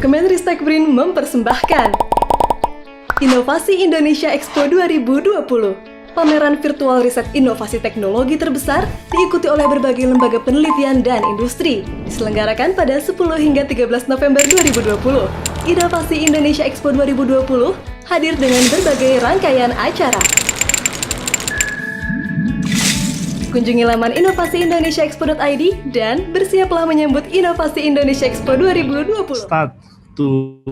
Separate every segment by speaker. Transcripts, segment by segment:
Speaker 1: Kemenristek BRIN mempersembahkan Inovasi Indonesia Expo 2020. Pameran Virtual Riset Inovasi Teknologi terbesar diikuti oleh berbagai lembaga penelitian dan industri. Diselenggarakan pada 10 hingga 13 November 2020. Inovasi Indonesia Expo 2020 hadir dengan berbagai rangkaian acara. Kunjungi laman inovasiindonesia.id dan bersiaplah menyambut Inovasi Indonesia Expo 2020.
Speaker 2: Start to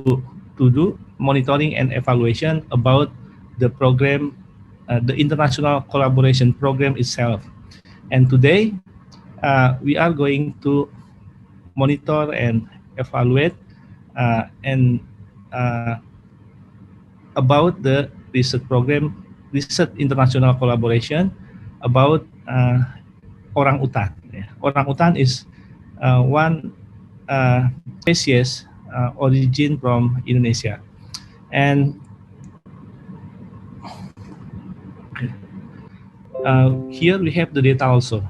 Speaker 2: do monitoring and evaluation about the program, the international collaboration program itself. And today, we are going to monitor and evaluate about the research program, research international collaboration about orangutan. Orangutan is one species origin from Indonesia, and here we have the data also.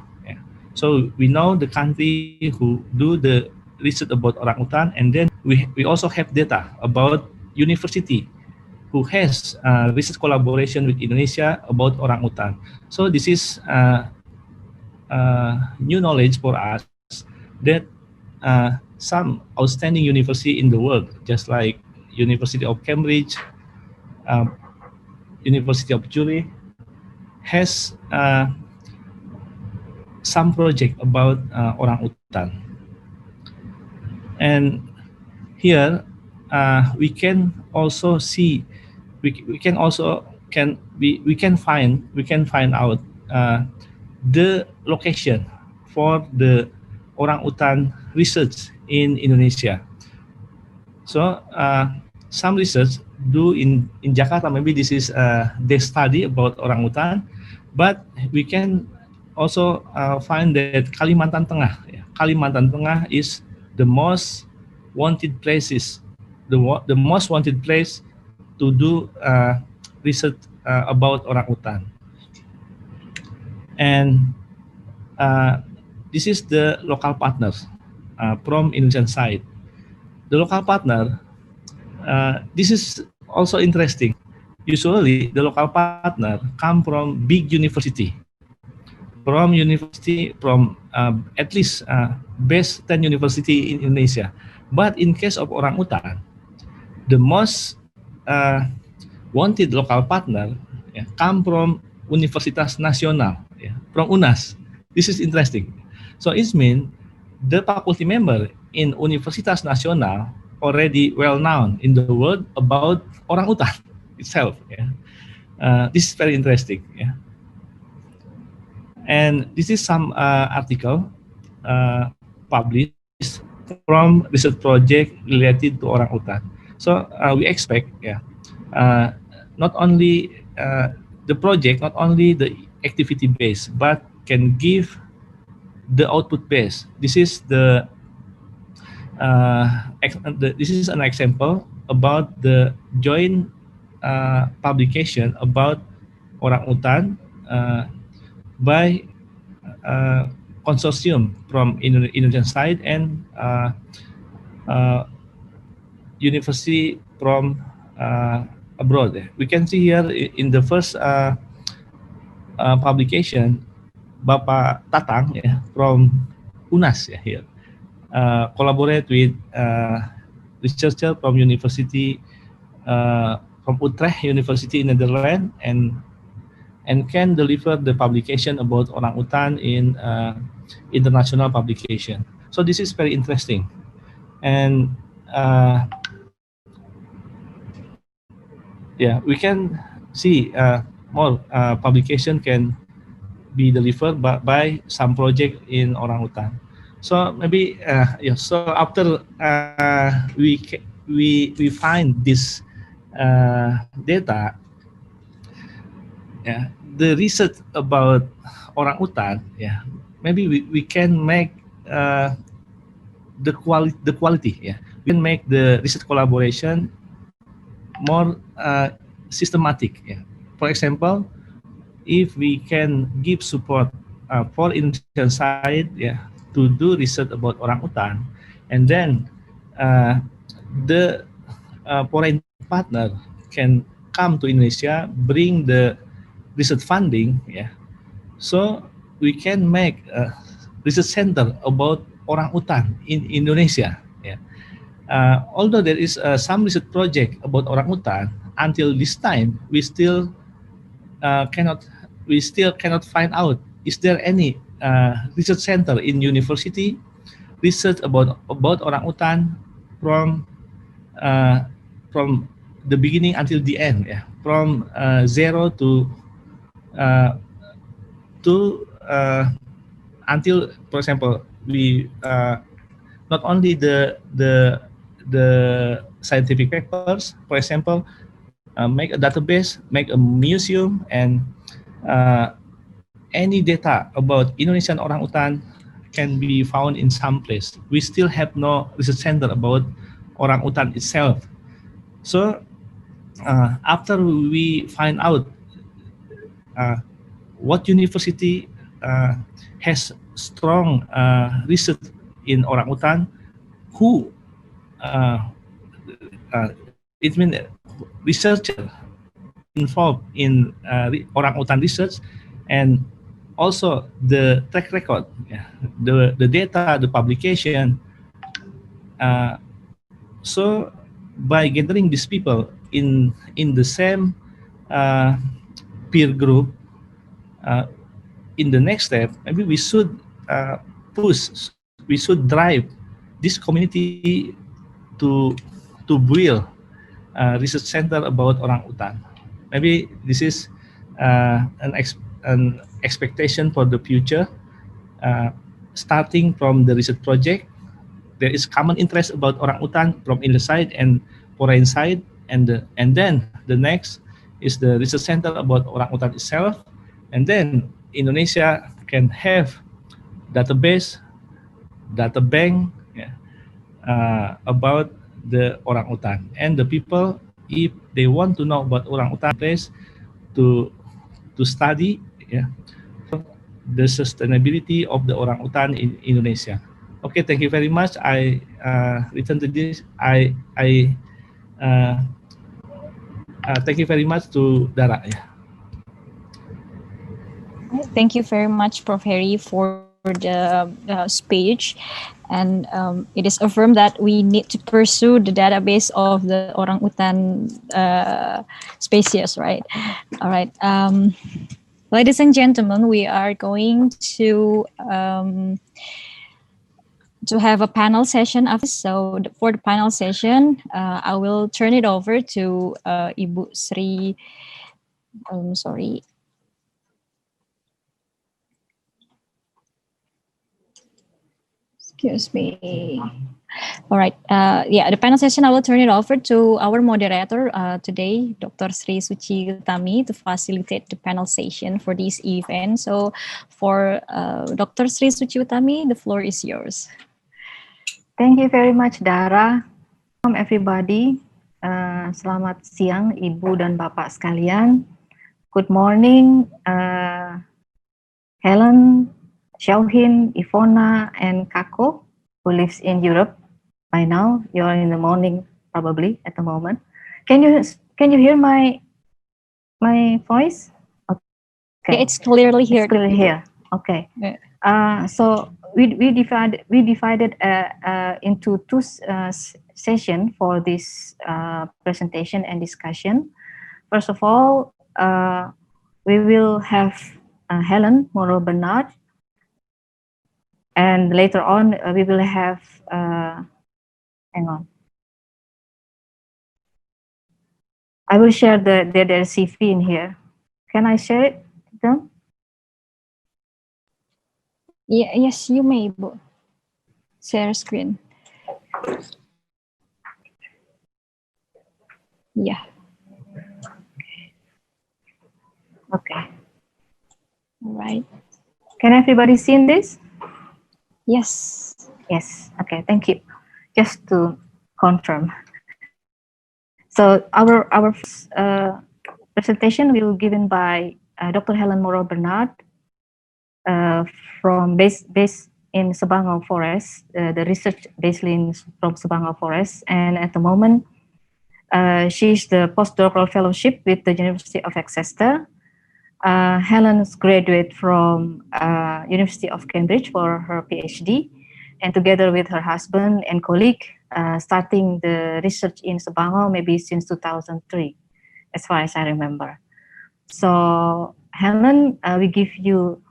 Speaker 2: So we know the country who do the research about orangutan, and then we also have data about university who has research collaboration with Indonesia about orangutan. So this is new knowledge for us that some outstanding university in the world, just like University of Cambridge, University of Zurich, has some project about orangutan. And here we can also see, we can find out the location for the orangutan research in Indonesia. So some research do in Jakarta. Maybe this is the study about orangutan, but we can also find that Kalimantan Tengah. Kalimantan Tengah is the most wanted places, the most wanted place to do research about orangutan. And this is the local partners from Indonesian side. The local partner, this is also interesting. Usually, the local partner come from big university, from at least best 10 university in Indonesia. But in case of orangutan, the most wanted local partner come from Universitas Nasional, from UNAS. This is interesting. So it means the faculty member in Universitas Nasional already well known in the world about orangutan itself. This is very interesting. And this is some article published from research project related to orangutan. So we expect, not only the project, not only the activity based, but can give the output based. This is this is an example about the joint publication about orangutan by consortium from Indonesian side and university from abroad. We can see here in the first publication, Bapak Tatang from UNAS here collaborate with researcher from university from Utrecht University in Netherlands and can deliver the publication about orangutan in international publication. So this is very interesting, and we can see more publication can be delivered by some project in orangutan. So maybe so after we find this data, the research about orangutan, maybe we can make the quality. We can make the research collaboration more systematic. For example, if we can give support for Indonesian side to do research about orangutan, and then the foreign partner can come to Indonesia, bring the research funding, yeah. So we can make a research center about orangutan in Indonesia, yeah. Although there is some research project about orangutan, until this time cannot we still cannot find out is there any research center in university research about orangutan from uh, from the beginning until the end, yeah, from zero uh, to until, for example, we not only the scientific papers, for example, make a database, make a museum, and uh, any data about Indonesian orangutan can be found in some place. We still have no research center about orangutan itself. So after we find out uh, what university has strong research in orangutan, who uh, it means researcher involved in orangutan research, and also the track record, yeah, the data, the publication. Uh, so by gathering these people in the same uh, peer group, uh, in the next step, maybe we should we should drive this community to build a research center about orangutan. Maybe this is an expectation for the future. Uh, Starting from the research project, there is common interest about orangutan from Indonesia side and foreign side, and then the next is the research center about orangutan itself, and then Indonesia can have database, data bank, yeah, about the orangutan, and the people, if they want to know about orangutan place to study, yeah, the sustainability of the orangutan in Indonesia. Okay, thank you very much. I return to this. Uh, Thank you very much to Dara. Yeah.
Speaker 3: Thank you very much, Prof. Harry, for the speech. And it is affirmed that we need to pursue the database of the orangutan species, right? All right. Ladies and gentlemen, we are going to have a panel session after. So for the panel session, I will turn it over to Ibu Sri. Sorry. Excuse me. All right. Yeah, the panel session, I will turn it over to our moderator today, Dr. Sri Suci Utami, to facilitate the panel session for this event. So for Dr. Sri Suci Utami, the floor is yours.
Speaker 4: Thank you very much, Dara. Welcome everybody. Selamat siang, Ibu dan Bapak sekalian. Good morning, Helen, Xiaohin, Ivona, and Kako, who lives in Europe. By now, you're in the morning, probably at the moment. Can you hear my voice? Okay,
Speaker 3: Yeah, it's clearly here.
Speaker 4: It's clearly here. Okay.
Speaker 3: Yeah.
Speaker 4: So we divided into two sessions for this presentation and discussion. First of all, we will have Helen Moro Bernard, and later on we will have hang on. I will share their CV in here. Can I share it with them?
Speaker 3: Yeah, yes, you may share screen. Yeah.
Speaker 4: Okay.
Speaker 3: All right.
Speaker 4: Can everybody see this?
Speaker 3: Yes.
Speaker 4: Yes. Okay. Thank you. Just to confirm. So our presentation will be given by Dr. Helen Moro Bernard from based in Sabangau Forest, the research basically from Sabangau Forest, and at the moment she's the postdoctoral fellowship with the University of Exeter. Helen's graduate from University of Cambridge for her PhD, and together with her husband and colleague, starting the research in Sabangau maybe since 2003, as far as I remember. So Helen, we give you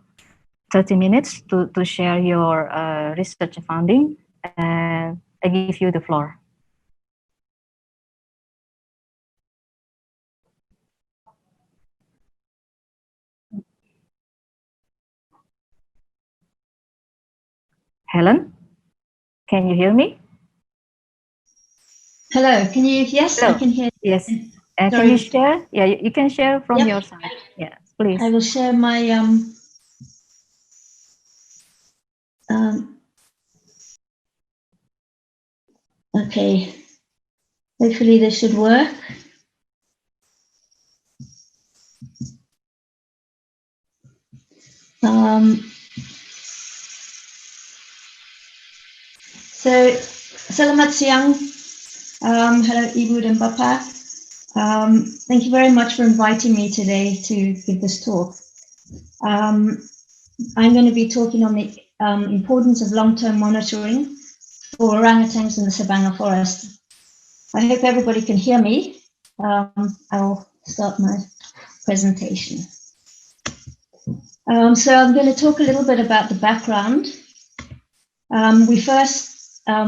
Speaker 4: 30 minutes to share your research finding, and I give you the floor. Helen, can you hear me?
Speaker 5: Hello, can you, yes,
Speaker 4: Hello.
Speaker 5: I can hear you.
Speaker 4: Yes. Can you share? Yeah, you can share from
Speaker 5: Yep.
Speaker 4: your side. Yeah, please.
Speaker 5: I will share my, okay, hopefully this should work. So, selamat siang. Hello, Ibu dan Bapak. Thank you very much for inviting me today to give this talk. I'm going to be talking on the importance of long-term monitoring for orangutans in the Sabangau forest. I hope everybody can hear me. I'll start my presentation. So I'm going to talk a little bit about the background. We first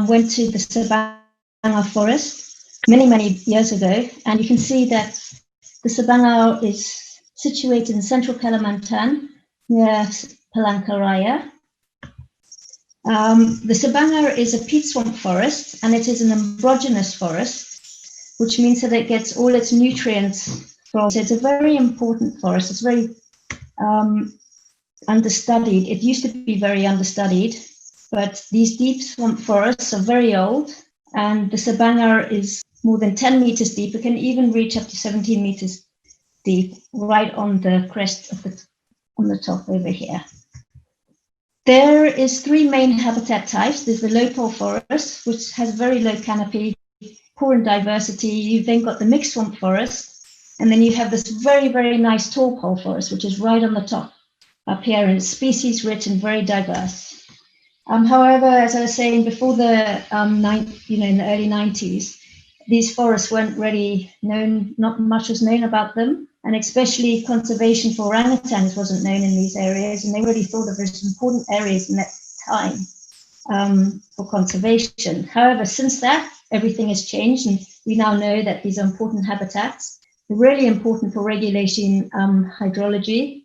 Speaker 5: went to the Sabangau forest many years ago, and you can see that the Sabangau is situated in central Kalimantan near Palangkaraya. The Sabangau is a peat swamp forest, and it is an androgynous forest, which means that it gets all its nutrients from. So it's a very important forest. It's very understudied. It used to be very understudied, but these deep swamp forests are very old, and the Sabangau is more than 10 meters deep. It can even reach up to 17 meters deep, right on the crest of on the top over here. There is three main habitat types. There's the low pole forest, which has very low canopy, poor in diversity. You've then got the mixed swamp forest, and then you have this very nice tall pole forest, which is right on the top up here, and it's species rich and very diverse. However, as I was saying before, the in the early 90s, these forests weren't really known. Not much was known about them, and especially conservation for orangutans wasn't known in these areas, and they really thought of as important areas in that time for conservation. However, since that, everything has changed, and we now know that these are important habitats. They're really important for regulating hydrology,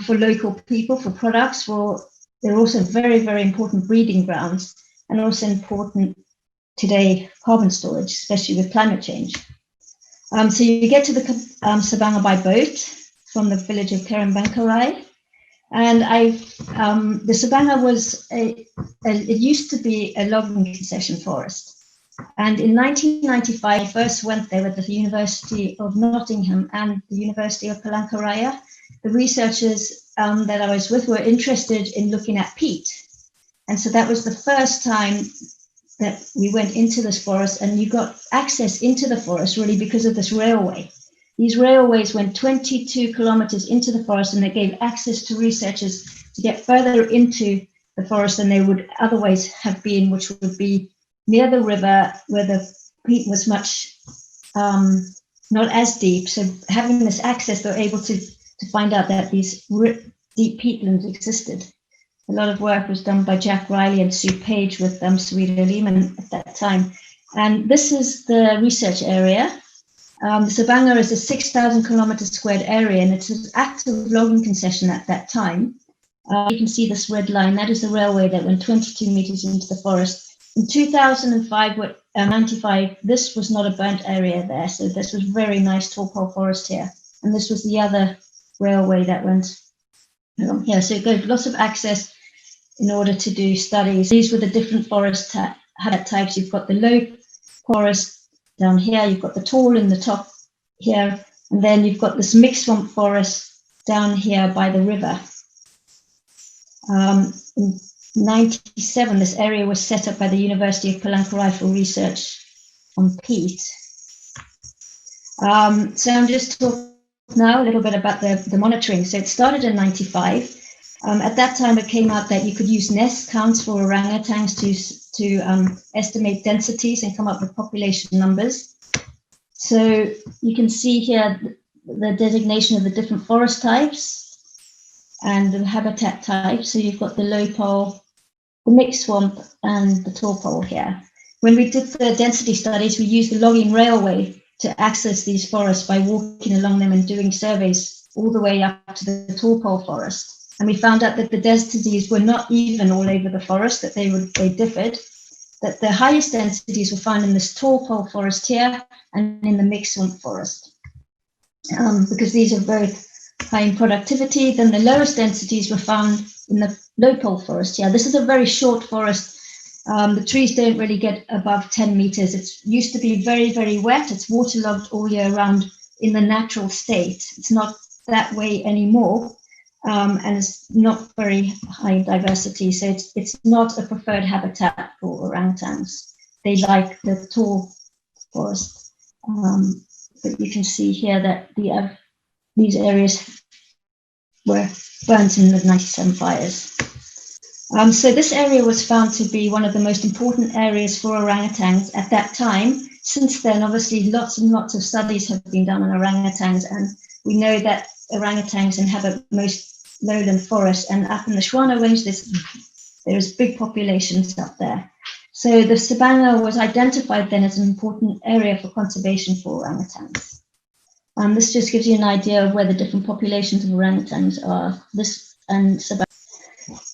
Speaker 5: for local people, for products. They're also very important breeding grounds, and also important today carbon storage, especially with climate change. So you get to the Sabangau by boat from the village of Pengembangan, and the Sabangau was it used to be a logging concession forest. And in 1995, I first went there with the University of Nottingham and the University of Palangkaraya. The researchers that I was with were interested in looking at peat. And so that was the first time that we went into this forest, and you got access into the forest really because of this railway. These railways went 22 kilometers into the forest, and they gave access to researchers to get further into the forest than they would otherwise have been, which would be near the river where the peat was much not as deep. So having this access, they were able to find out that these deep peatlands existed. A lot of work was done by Jack Riley and Sue Page with Sweeter Lehman at that time. And this is the research area. The Sabangau is a 6,000 kilometers squared area, and it's an active logging concession at that time. You can see this red line. That is the railway that went 22 meters into the forest. In 2005, 95, this was not a burnt area there. So this was very nice tall pole forest here. And this was the other railway that went along here. So it got lots of access in order to do studies. These were the different forest habitat types. You've got the low forest down here, you've got the tall in the top here, and then you've got this mixed swamp forest down here by the river. 1997, this area was set up by the University of Palangkaraya for research on peat. So I'm just talking now a little bit about the monitoring. So it started in 95. At that time, it came out that you could use nest counts for orangutans to estimate densities and come up with population numbers. So you can see here the designation of the different forest types and the habitat types. So you've got the low pole, the mixed swamp, and the tall pole here. When we did the density studies, we used the logging railway to access these forests by walking along them and doing surveys all the way up to the tall pole forest. And we found out that the densities were not even all over the forest, that they differed, that the highest densities were found in this tall pole forest here and in the mixed swamp forest. Because these are both high in productivity, then the lowest densities were found in the low pole forest here. This is a very short forest. The trees don't really get above 10 meters. It used to be very, very wet. It's waterlogged all year round in the natural state. It's not that way anymore. And it's not very high in diversity. So it's not a preferred habitat for orangutans. They like the tall forest. But you can see here that these areas were burnt in the 97 fires. So this area was found to be one of the most important areas for orangutans at that time. Since then, obviously, lots and lots of studies have been done on orangutans, and we know that orangutans inhabit most lowland forests, and up in the Swana Range, there's big populations up there. So the savanna was identified then as an important area for conservation for orangutans. This just gives you an idea of where the different populations of orangutans are. This and savanna.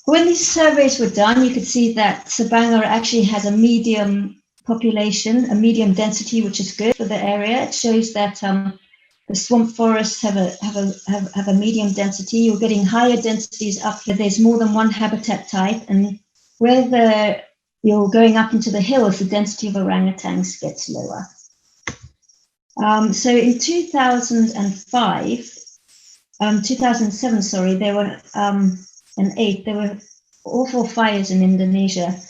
Speaker 5: When these surveys were done, you could see that savanna actually has a medium population, a medium density, which is good for the area. It shows that the swamp forests have a medium density. You're getting higher densities up here. There's more than one habitat type, and where you're going up into the hills, the density of orangutans gets lower. So in 2007, sorry, there were there were awful fires in Indonesia.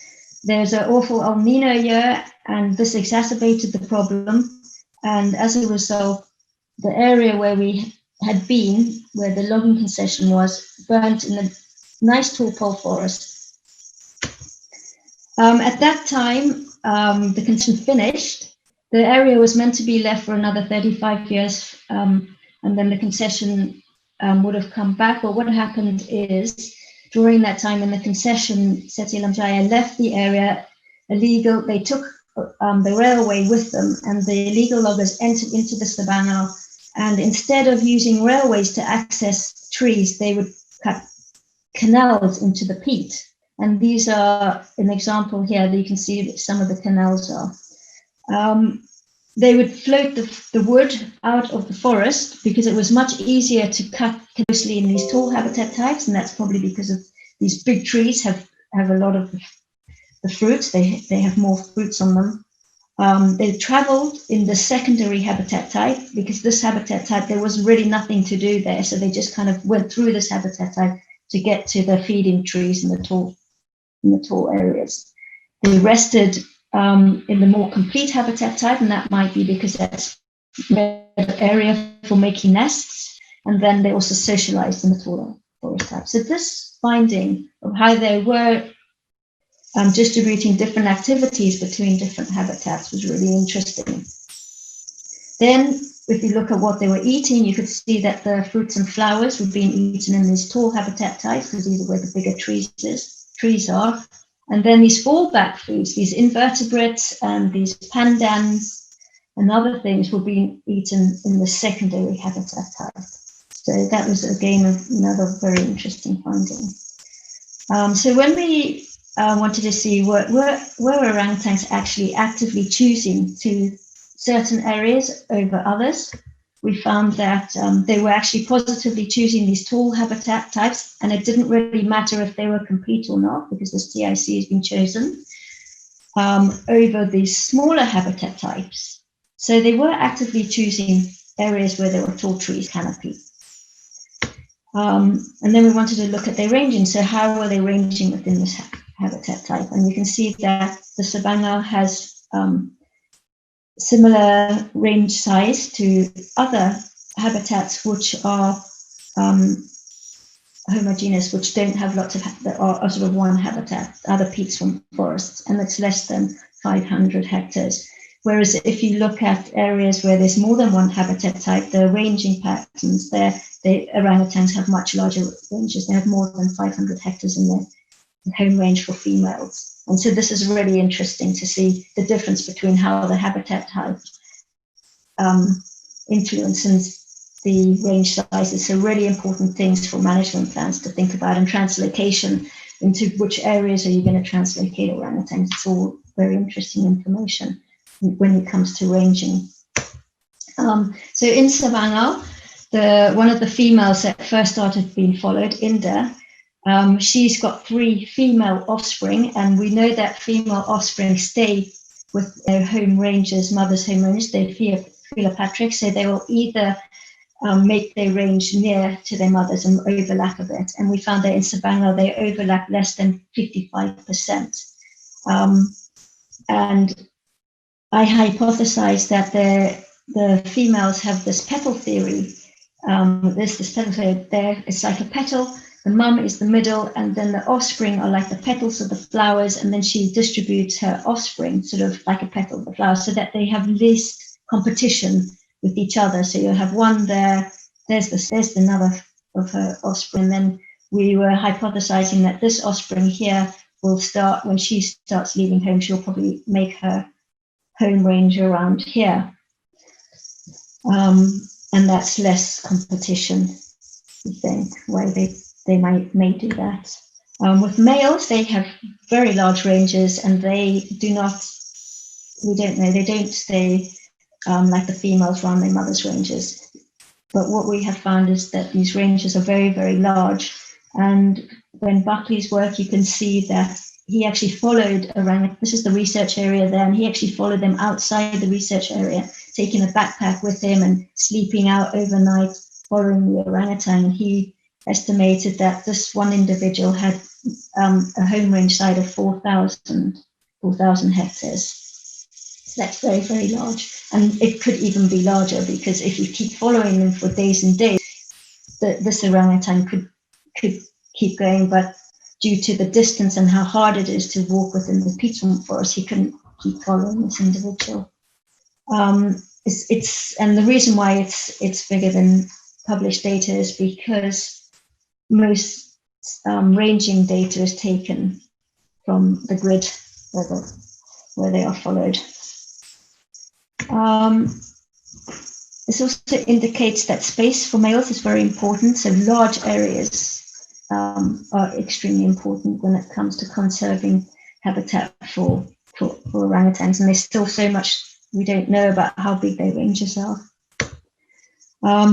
Speaker 5: There's an awful El Nino year, and this exacerbated the problem. And as a result, the area where we had been, where the logging concession was, burnt in a nice tall pole forest. At that time, the concession finished. The area was meant to be left for another 35 years, and then the concession would have come back. But what happened is, during that time when the concession, Seti Lamjaya, left the area illegal, they took the railway with them, and the illegal loggers entered into the savanna. And instead of using railways to access trees, they would cut canals into the peat. And these are an example here that you can see that some of the canals are. They would float the wood out of the forest because it was much easier to cut closely in these tall habitat types, and that's probably because of these big trees have a lot of the fruits. They have more fruits on them. They traveled in the secondary habitat type because this habitat type, there was really nothing to do there. So they just kind of went through this habitat type to get to the feeding trees in the tall areas. They rested in the more complete habitat type, and that might be because that's an area for making nests. And then they also socialized in the taller forest type. So this finding of how they were distributing different activities between different habitats was really interesting. Then, if you look at what they were eating, you could see that the fruits and flowers were being eaten in these tall habitat types, because these are where the bigger trees are. And then these fallback foods, these invertebrates and these pandans and other things were being eaten in the secondary habitat type. So that was again another very interesting finding. So when we wanted to see were orangutans actually actively choosing to certain areas over others, we found that they were actually positively choosing these tall habitat types, and it didn't really matter if they were complete or not, because this TIC has been chosen over these smaller habitat types. So they were actively choosing areas where there were tall trees, canopy. And then we wanted to look at their ranging. So how are they ranging within this habitat type? And you can see that the savanna has similar range size to other habitats which are homogeneous, which don't have lots of, that are sort of one habitat, other peats from forests, and it's less than 500 hectares. Whereas if you look at areas where there's more than one habitat type, the ranging patterns there, the orangutans have much larger ranges. They have more than 500 hectares in their home range for females. And so this is really interesting to see the difference between how the habitat type influences the range sizes. So really important things for management plans to think about, and translocation into which areas are you going to translocate orangutans. It's all very interesting information when it comes to ranging. So in Savanna, one of the females that first started being followed, Inda, she's got 3 female offspring, and we know that female offspring stay with their home ranges, mother's home range. They're philopatric, so they will either make their range near to their mothers and overlap a bit. And we found that in Savanna, they overlap less than 55%. And I hypothesize that the females have this petal theory. There's this petal theory there. It's like a petal. The mum is the middle, and then the offspring are like the petals of the flowers, and then she distributes her offspring sort of like a petal of the flower, so that they have least competition with each other. So you'll have one there, there's another of her offspring. Then we were hypothesizing that this offspring here will start, when she starts leaving home, she'll probably make her home range around here. And that's less competition, we think, why they may do that. With males, they have very large ranges, and they do not, we don't know, they don't stay like the females around their mother's ranges. But what we have found is that these ranges are very, very large. And when Buckley's work, you can see that he actually followed orangutan. This is the research area there, and he actually followed them outside the research area, taking a backpack with him and sleeping out overnight, following the orangutan. And he estimated that this one individual had a home range side of 4,000 hectares. So that's very, very large. And it could even be larger, because if you keep following them for days and days, this orangutan could keep going, but due to the distance and how hard it is to walk within the peat swamp forest, he couldn't keep following this individual. And the reason why it's bigger than published data is because most ranging data is taken from the grid where they are followed. This also indicates that space for males is very important. So large areas are extremely important when it comes to conserving habitat for orangutans. And there's still so much we don't know about how big their ranges are.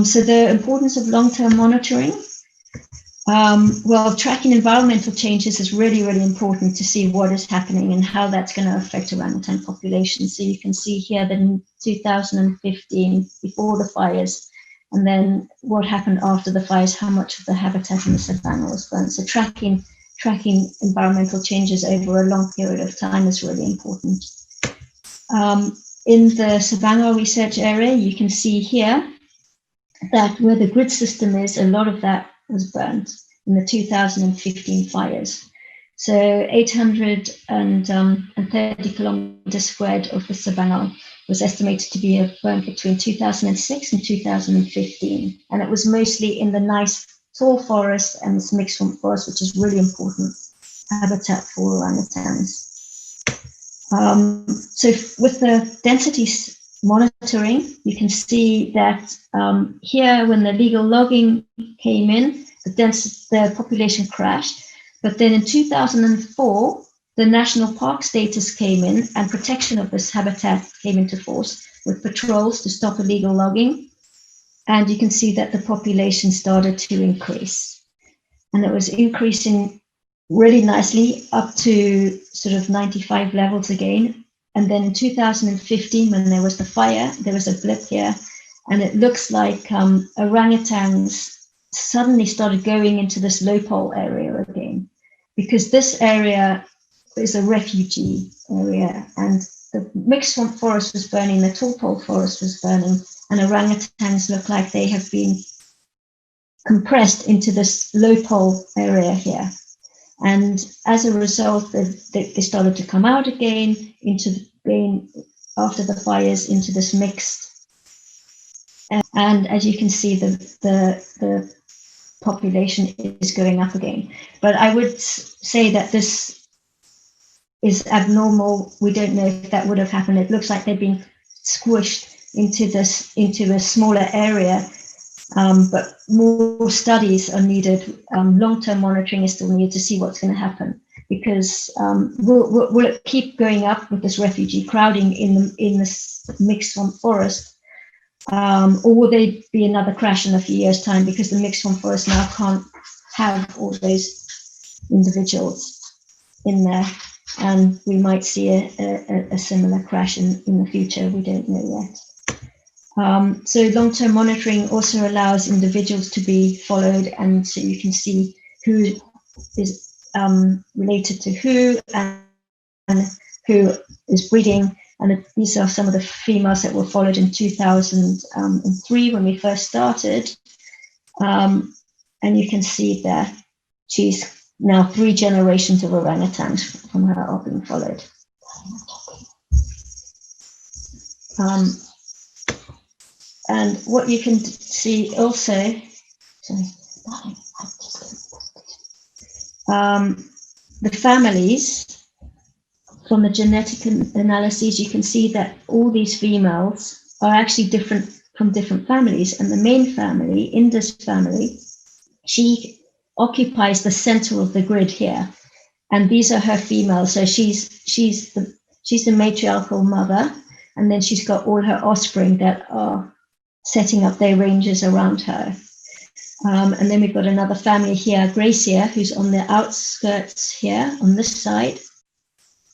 Speaker 5: So the importance of long-term monitoring. Well, tracking environmental changes is really, really important to see what is happening and how that's going to affect orangutan populations. So you can see here that in 2015, before the fires, and then what happened after the fires, how much of the habitat in the savanna was burnt. So tracking environmental changes over a long period of time is really important. In the savanna research area, you can see here that where the grid system is, a lot of that was burnt in the 2015 fires. So 830 kilometers squared of the savanna was estimated to be burnt between 2006 and 2015. And it was mostly in the nice tall forest and this mixed swamp forest, which is really important habitat for orangutans. So with the density monitoring, you can see that here, when the legal logging came in, the population crashed. But then in 2004, the national park status came in, and protection of this habitat came into force with patrols to stop illegal logging. And you can see that the population started to increase. And it was increasing really nicely up to sort of 95 levels again. And then in 2015, when there was the fire, there was a blip here, and it looks like orangutans suddenly started going into this low pole area again, because this area is a refugee area, and the mixed swamp forest was burning, the tall pole forest was burning, and orangutans look like they have been compressed into this low pole area here. And as a result, they started to come out again after the fires into this mixed. And as you can see, the population is going up again. But I would say that this is abnormal. We don't know if that would have happened. It looks like they've been squished into a smaller area. But more studies are needed. Long-term monitoring is still needed to see what's going to happen, because will it keep going up with this refugee crowding in this mixed swamp forest, or will there be another crash in a few years' time, because the mixed swamp forest now can't have all those individuals in there, and we might see a similar crash in the future. We don't know yet. So long-term monitoring also allows individuals to be followed, and so you can see who is related to who and who is breeding. And these are some of the females that were followed in 2003 when we first started. And you can see that she's now 3 generations of orangutans from her are being followed. And what you can see also, the families, from the genetic analyses, you can see that all these females are actually different from different families. And the main family, Indus family, she occupies the center of the grid here. And these are her females. So she's the matriarchal mother, and then she's got all her offspring that are setting up their ranges around her. And then we've got another family here, Gracia, who's on the outskirts here on this side.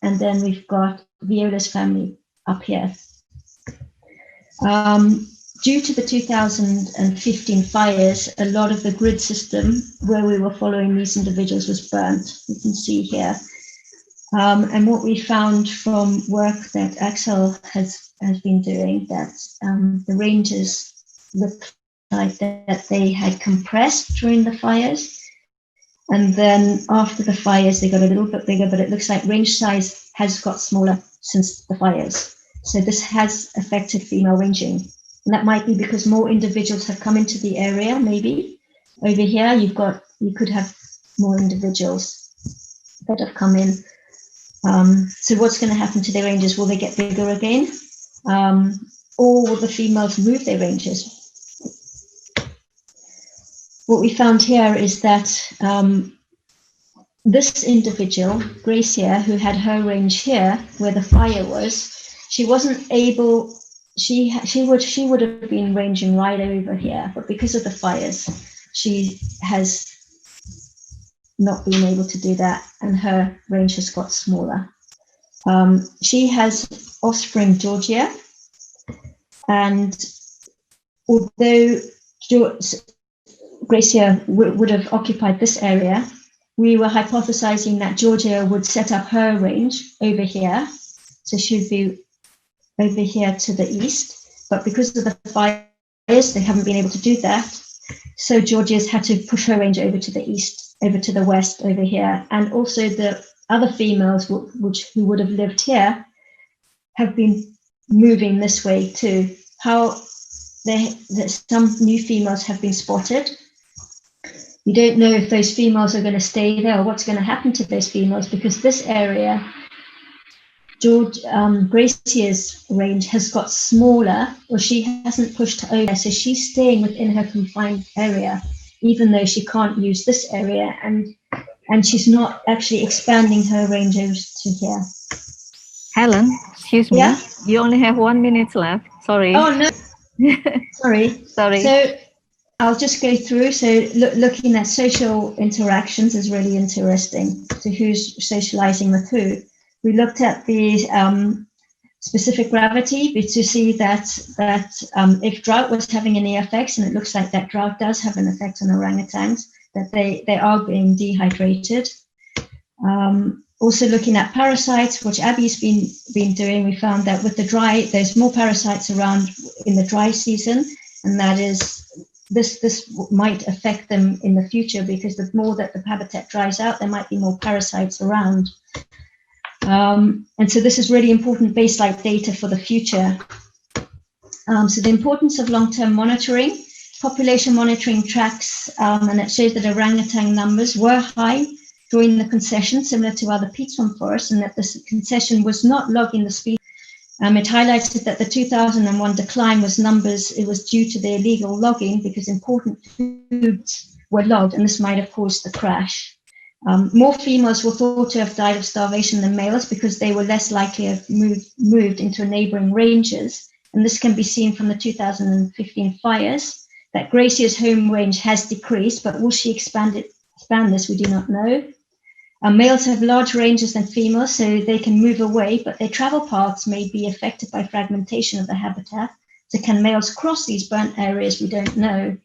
Speaker 5: And then we've got Viola's family up here. Due to the 2015 fires, a lot of the grid system where we were following these individuals was burnt. You can see here. And what we found from work that Axel has been doing, that the ranges looked like that they had compressed during the fires. And then after the fires, they got a little bit bigger, but it looks like range size has got smaller since the fires. So this has affected female ranging. And that might be because more individuals have come into the area, maybe. Over here, you could have more individuals that have come in. So what's going to happen to their ranges? Will they get bigger again? Or will the females move their ranges? What we found here is that this individual, Gracia, who had her range here where the fire was, she wasn't able, she would have been ranging right over here, but because of the fires, she has not been able to do that, and her range has got smaller. She has offspring Georgia, and although Gracia would have occupied this area, we were hypothesizing that Georgia would set up her range over here. So she'd be over here to the east, but because of the fires, they haven't been able to do that. So Georgia's had to push her range over to the east, over to the west, over here. And also the other females who would have lived here have been moving this way too. Some new females have been spotted. We don't know if those females are going to stay there or what's going to happen to those females, because this area, Gracia's range has got smaller, or she hasn't pushed over, so she's staying within her confined area, even though she can't use this area, and she's not actually expanding her range over to here.
Speaker 4: Helen, excuse me.
Speaker 5: Yeah?
Speaker 4: You only have 1 minute left. Sorry.
Speaker 5: Oh no, sorry. So I'll just go through. So looking at social interactions is really interesting. So who's socializing with who? We looked at the specific gravity, but to see that if drought was having any effects, and it looks like that drought does have an effect on orangutans, that they are being dehydrated. Also looking at parasites, which Abby's been doing, we found that with the dry, there's more parasites around in the dry season, and that is this might affect them in the future, because the more that the habitat dries out, there might be more parasites around. And so this is really important baseline data for the future. So the importance of long-term monitoring, population monitoring tracks, and it shows that orangutan numbers were high during the concession, similar to other peat swamp forests, and that this concession was not logging the species. It highlighted that the 2001 decline was numbers, it was due to the illegal logging, because important foods were logged, and this might have caused the crash. More females were thought to have died of starvation than males, because they were less likely to have moved into neighboring ranges. And this can be seen from the 2015 fires, that Gracie's home range has decreased, but will she expand this, we do not know. Males have larger ranges than females, so they can move away, but their travel paths may be affected by fragmentation of the habitat. So can males cross these burnt areas? We don't know.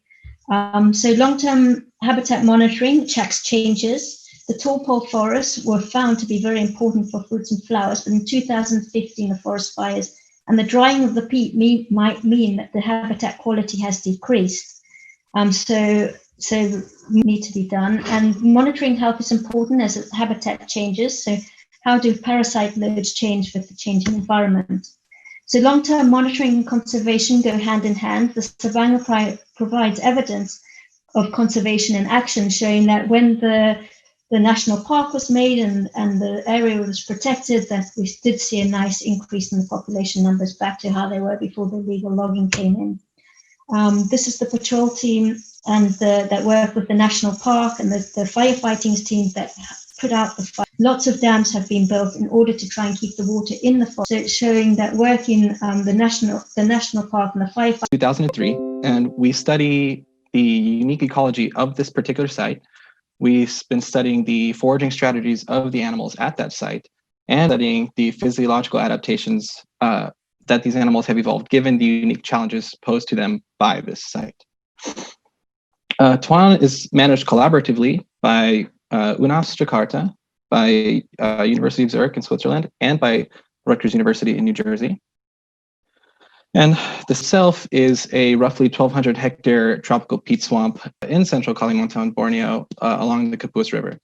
Speaker 5: So long-term habitat monitoring tracks changes. The tall pole forests were found to be very important for fruits and flowers, but in 2015, the forest fires and the drying of the peat might mean that the habitat quality has decreased. So need to be done, and monitoring health is important as the habitat changes. So how do parasite loads change with the changing environment? So long-term monitoring and conservation go hand in hand. The Sabanga provides evidence of conservation in action, showing that when the national park was made and the area was protected, that we did see a nice increase in the population numbers back to how they were before the illegal logging came in. This is the patrol team and that work with the national park, and the firefighting teams that put out the fire. Lots of dams have been built in order to try and keep the water in the forest. So it's showing that work in the national park and the firefighting.
Speaker 6: 2003, and we study the unique ecology of this particular site. We've been studying the foraging strategies of the animals at that site, and studying the physiological adaptations that these animals have evolved given the unique challenges posed to them by this site. Tuan is managed collaboratively by UNAS Jakarta, by University of Zurich in Switzerland, and by Rutgers University in New Jersey. And the itself is a roughly 1,200 hectare tropical peat swamp in central Kalimantan, Borneo, along the Kapus River.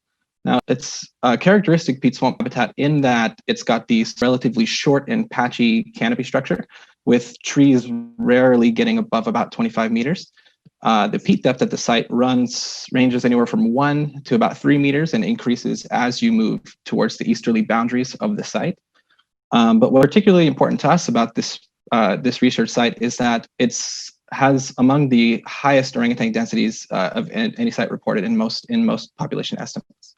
Speaker 6: Now, it's a characteristic peat swamp habitat in that it's got these relatively short and patchy canopy structure, with trees rarely getting above about 25 meters. The peat depth at the site ranges anywhere from 1 to about 3 meters and increases as you move towards the easterly boundaries of the site. But what's particularly important to us about this research site is that it has among the highest orangutan densities of any site reported in most population estimates.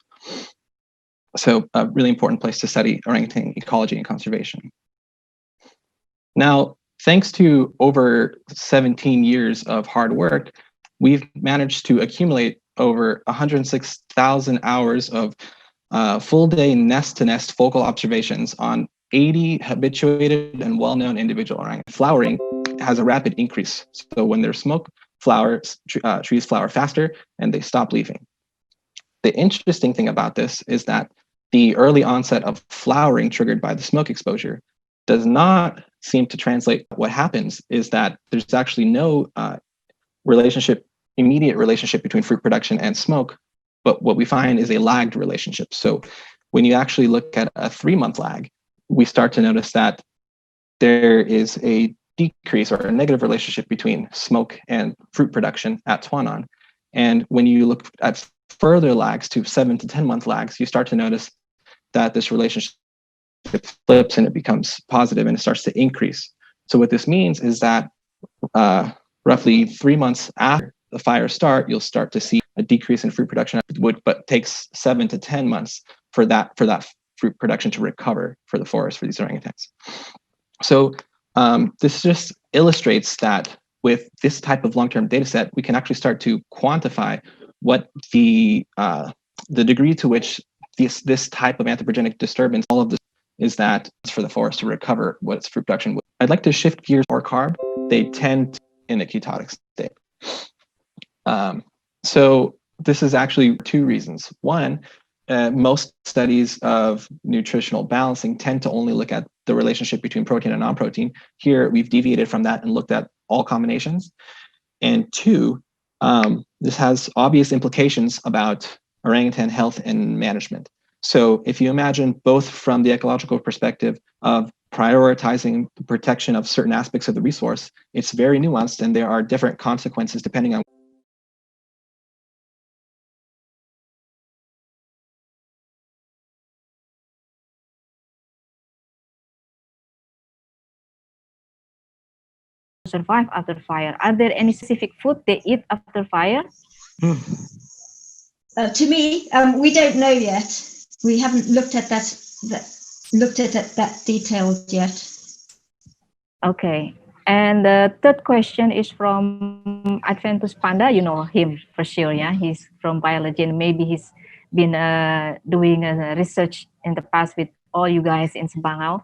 Speaker 6: So a really important place to study orangutan ecology and conservation. Now, thanks to over 17 years of hard work, we've managed to accumulate over 106,000 hours of full-day nest-to-nest focal observations on 80 habituated and well-known individual orangutans. Flowering has a rapid increase. So when there's smoke, trees flower faster and they stop leafing. The interesting thing about this is that the early onset of flowering triggered by the smoke exposure does not seem to translate. What happens is that there's actually no immediate relationship between fruit production and smoke, but what we find is a lagged relationship. So when you actually look at a 3-month lag, we start to notice that there is a decrease or a negative relationship between smoke and fruit production at Tuanan. And when you look at further lags to 7 to 10-month lags, you start to notice that this relationship flips and it becomes positive and it starts to increase. So what this means is that roughly 3 months after the fires start, you'll start to see a decrease in fruit production, but takes 7 to 10 months for that fruit production to recover for the forest for these orangutans. So this just illustrates that with this type of long-term data set, we can actually start to quantify what the degree to which this type of anthropogenic disturbance, all of this, is that it's for the forest to recover what its fruit production was. I'd like to shift gears more carb. They tend to in a ketotic state. So this is actually two reasons. One, most studies of nutritional balancing tend to only look at the relationship between protein and non-protein. Here, we've deviated from that and looked at all combinations. And two, this has obvious implications about orangutan health and management. So if you imagine both from the ecological perspective of prioritizing the protection of certain aspects of the resource, it's very nuanced and there are different consequences depending on
Speaker 4: survive after fire. Are there any specific food they eat after fire?
Speaker 5: To me, we don't know yet. We haven't looked at that detailed yet.
Speaker 4: Okay. And the third question is from Adventus Panda. You know him for sure, yeah? He's from biology and maybe he's been doing research in the past with all you guys in Sabangau.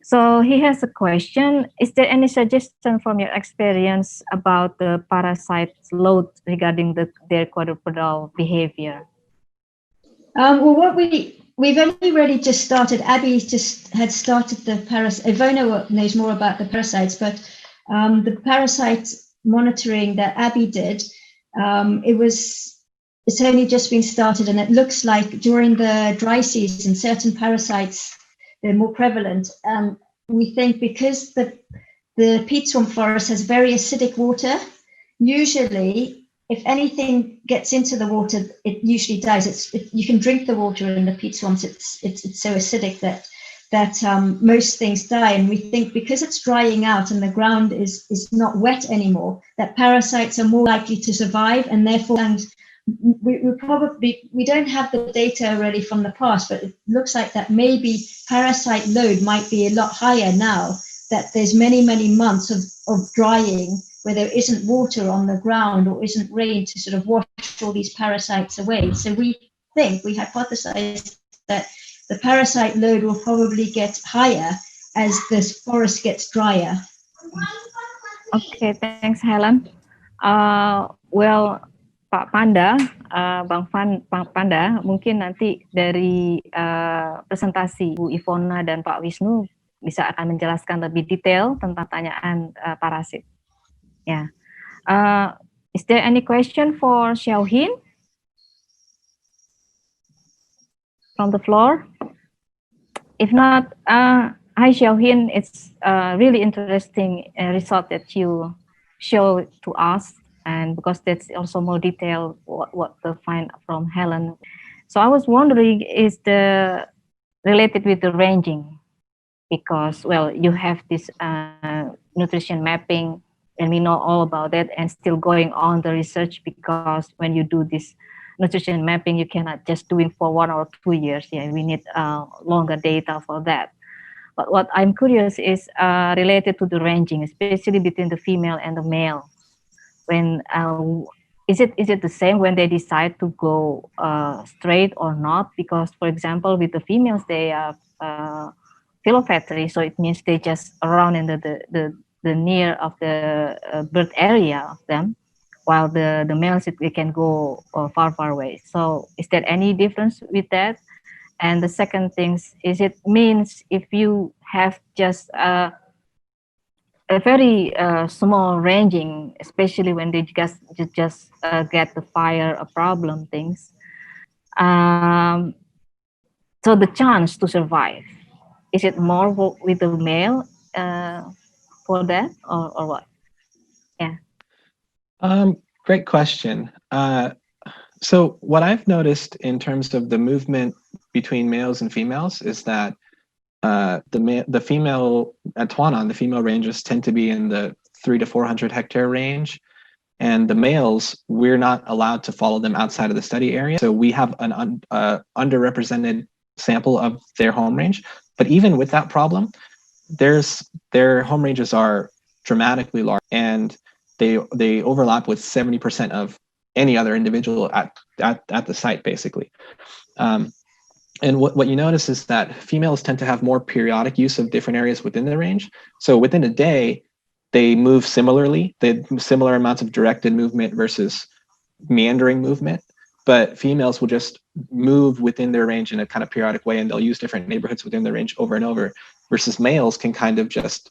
Speaker 4: So he has a question. Is there any suggestion from your experience about the parasite load regarding their quadrupedal behavior?
Speaker 5: Well, what we've only really just started. Abby just had started the parasite. Ivona knows more about the parasites, but the parasite monitoring that Abby did, it's only just been started, and it looks like during the dry season, certain parasites they're more prevalent. We think because the peat swamp forest has very acidic water, usually if anything gets into the water, it usually dies. You can drink the water in the peat swamps. It's so acidic that most things die. And we think because it's drying out and the ground is not wet anymore, that parasites are more likely to survive, and therefore we don't have the data really from the past, but it looks like that maybe parasite load might be a lot higher now that there's many months of drying where there isn't water on the ground or isn't rain to sort of wash all these parasites away. So we hypothesize that the parasite load will probably get higher as this forest gets drier.
Speaker 4: Okay, thanks Helen. Well, Pak Panda, Bang Panda, mungkin nanti dari presentasi Bu Ivona dan Pak Wisnu bisa akan menjelaskan lebih detail tentang pertanyaan parasit. Yeah. Is there any question for Xiaohin from the floor? If not, hi Xiaohin, it's really interesting result that you show to us. And because that's also more detailed what the find from Helen. So I was wondering, is the related with the ranging? Because, well, you have this nutrition mapping and we know all about that and still going on the research, because when you do this nutrition mapping, you cannot just do it for 1 or 2 years. Yeah, we need longer data for that. But what I'm curious is related to the ranging, especially between the female and the male. When is it the same when they decide to go straight or not? Because, for example, with the females, they are philophatory, so it means they just around in the near of the birth area of them, while the males they can go far away. So is there any difference with that? And the second thing is it means if you have just a very small ranging, especially when they just get the fire a problem things. So the chance to survive, is it more with the male for that or what? Yeah.
Speaker 6: Great question. So what I've noticed in terms of the movement between males and females is that the female at Tuanan, the female ranges tend to be in the 300 to 400 hectare range, and the males, we're not allowed to follow them outside of the study area. So we have an underrepresented sample of their home range. But even with that problem, their home ranges are dramatically large, and they overlap with 70% of any other individual at the site, basically. And what you notice is that females tend to have more periodic use of different areas within the range. So within a day, they move similarly. They have similar amounts of directed movement versus meandering movement. But females will just move within their range in a kind of periodic way, and they'll use different neighborhoods within their range over and over. Versus males can kind of just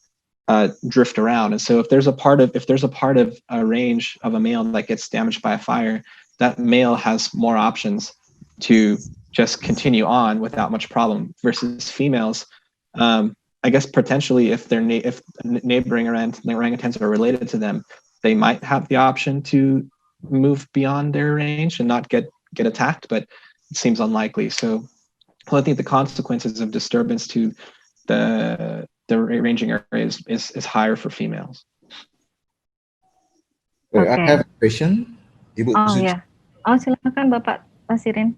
Speaker 6: drift around. And so if there's a part of a range of a male that gets damaged by a fire, that male has more options to just continue on without much problem. Versus females, I guess potentially if neighboring orangutans are related to them, they might have the option to move beyond their range and not get attacked, but it seems unlikely. So I think the consequences of disturbance to the ranging area is higher for females.
Speaker 4: Okay.
Speaker 7: I have a question. Ibu,
Speaker 4: Oh ya, silakan Bapak Sirin.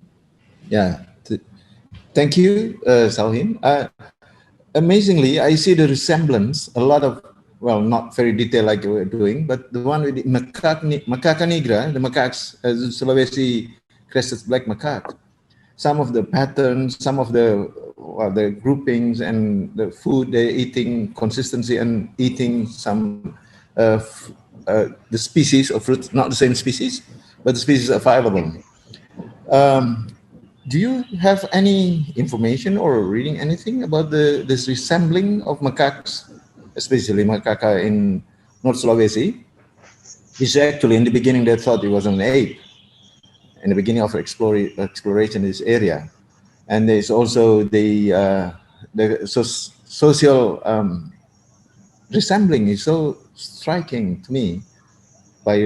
Speaker 7: Yeah, thank you, Salhin. Amazingly, I see the resemblance, a lot of, well, not very detailed like we're doing, but the one with the macaca nigra, the macaques, Sulawesi crested black macaque. Some of the patterns, some of the groupings and the food they're eating, consistency and eating some the species of fruit, not the same species, but the species available. Do you have any information or reading anything about this resembling of macaques, especially macaca in North Sulawesi? It's actually in the beginning they thought it was an ape in the beginning of exploration in this area. And there's also the social resembling is so striking to me by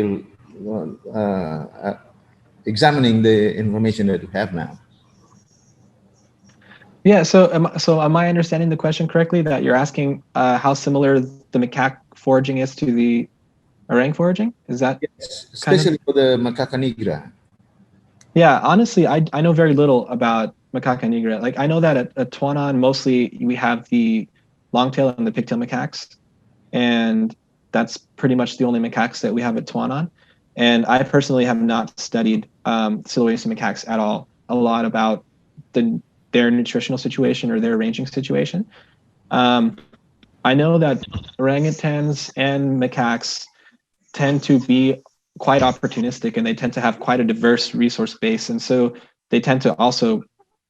Speaker 7: examining the information that we have now.
Speaker 6: Yeah, so am I understanding the question correctly, that you're asking how similar the macaque foraging is to the orang foraging? Is that?
Speaker 7: Yes, especially for the macaca nigra.
Speaker 6: Yeah, honestly, I know very little about macaca nigra. Like, I know that at Tuanan, mostly we have the longtail and the pigtail macaques, and that's pretty much the only macaques that we have at Tuanan. And I personally have not studied Sulawesi macaques at all, a lot about their nutritional situation or their ranging situation. I know that orangutans and macaques tend to be quite opportunistic, and they tend to have quite a diverse resource base. And so they tend to also,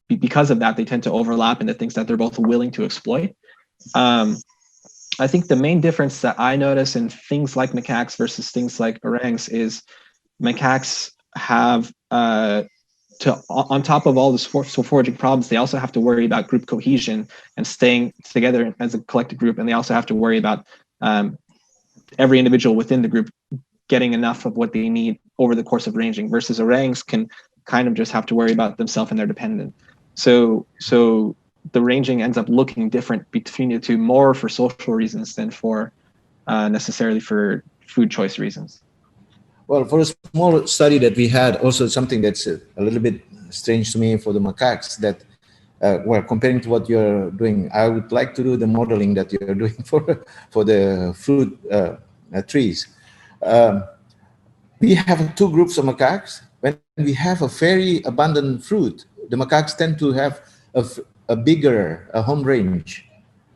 Speaker 6: because of that, they tend to overlap into things that they're both willing to exploit. I think the main difference that I notice in things like macaques versus things like orangs is macaques have, on top of all the foraging problems, they also have to worry about group cohesion and staying together as a collective group. And they also have to worry about every individual within the group getting enough of what they need over the course of ranging, versus orangs can kind of just have to worry about themselves and their dependent. So the ranging ends up looking different between the two, more for social reasons than for necessarily for food choice reasons.
Speaker 7: Well, for a small study that we had, also something that's a little bit strange to me for the macaques, that well, comparing to what you're doing, I would like to do the modeling that you're doing for the fruit trees. We have two groups of macaques. When we have a very abundant fruit, the macaques tend to have a bigger home range,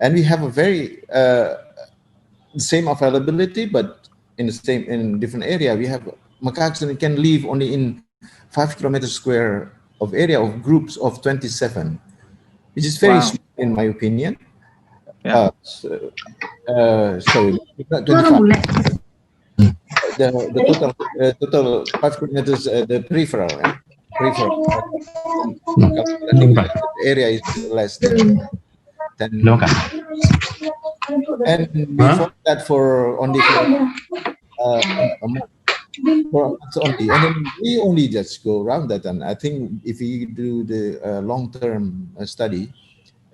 Speaker 7: and we have a very same availability, but in different area. We have macaques and can live only in 5 kilometers square of area of groups of 27, which is very small in my opinion.
Speaker 6: Yeah.
Speaker 7: Sorry, 25. The total 5 kilometers, the peripheral area is less than 10. And before that, for only a month, only, and then we only just go around that. And I think if we do the long-term study,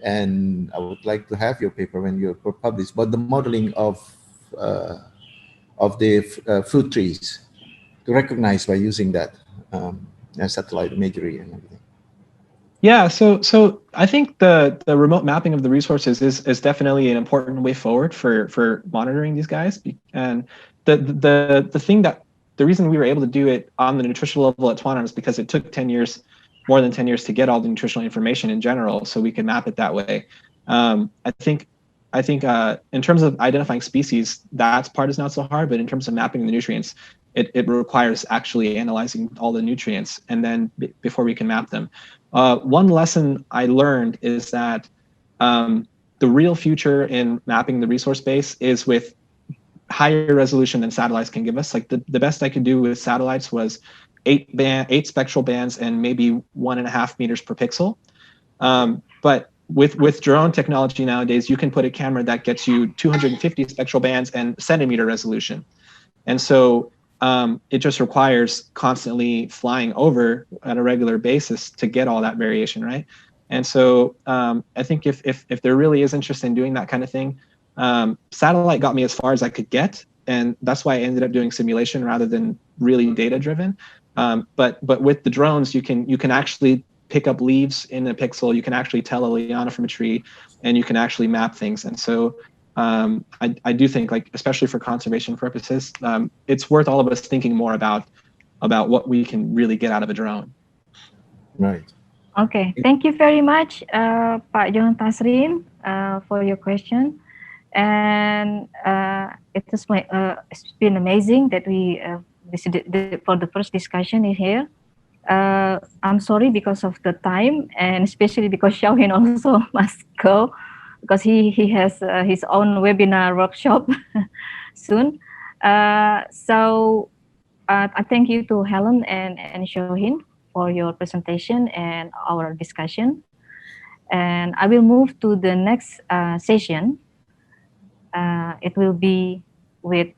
Speaker 7: and I would like to have your paper when you're published, but the modeling of the fruit trees to recognize by using that satellite imagery and everything.
Speaker 6: Yeah, so I think the remote mapping of the resources is definitely an important way forward for monitoring these guys. And the reason we were able to do it on the nutritional level at Tuanan is because it took 10 years more than 10 years to get all the nutritional information in general, so we can map it that way. I think in terms of identifying species, that part is not so hard, but in terms of mapping the nutrients, it requires actually analyzing all the nutrients and then before we can map them. One lesson I learned is that the real future in mapping the resource base is with higher resolution than satellites can give us. Like the best I could do with satellites was 8 spectral bands and maybe 1.5 meters per pixel. But with drone technology nowadays, you can put a camera that gets you 250 spectral bands and centimeter resolution. And so it just requires constantly flying over at a regular basis to get all that variation, right? And so I think if there really is interest in doing that kind of thing, satellite got me as far as I could get, and that's why I ended up doing simulation rather than really data driven. But with the drones, you can actually pick up leaves in a pixel. You can actually tell a liana from a tree, and you can actually map things. And so I do think, like, especially for conservation purposes, it's worth all of us thinking more about what we can really get out of a drone.
Speaker 7: Right.
Speaker 4: Okay, thank you very much, Pak John Tasrin, for your question. And it's been amazing that we for the first discussion is here. I'm sorry because of the time, and especially because Xiaohin also must go because he has his own webinar workshop soon. So I thank you to Helen and Xiaohin for your presentation and our discussion. And I will move to the next session. It will be with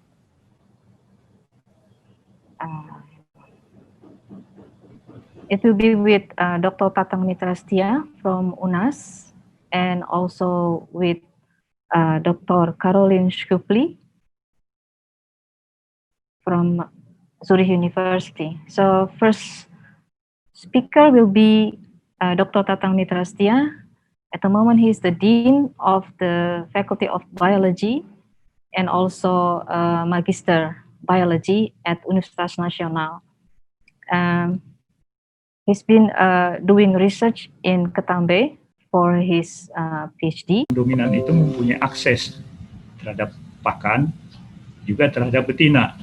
Speaker 4: Dr. Tatang Mitrastia from UNAS, and also with Dr. Caroline Schupli from Zurich University. So first speaker will be Dr. Tatang Mitrastia. At the moment, he is the Dean of the Faculty of Biology and also Magister Biology at Universitas Nasional. He's been doing research in Ketambe for his PhD.
Speaker 8: Dominan itu mempunyai akses terhadap pakan, juga terhadap betina.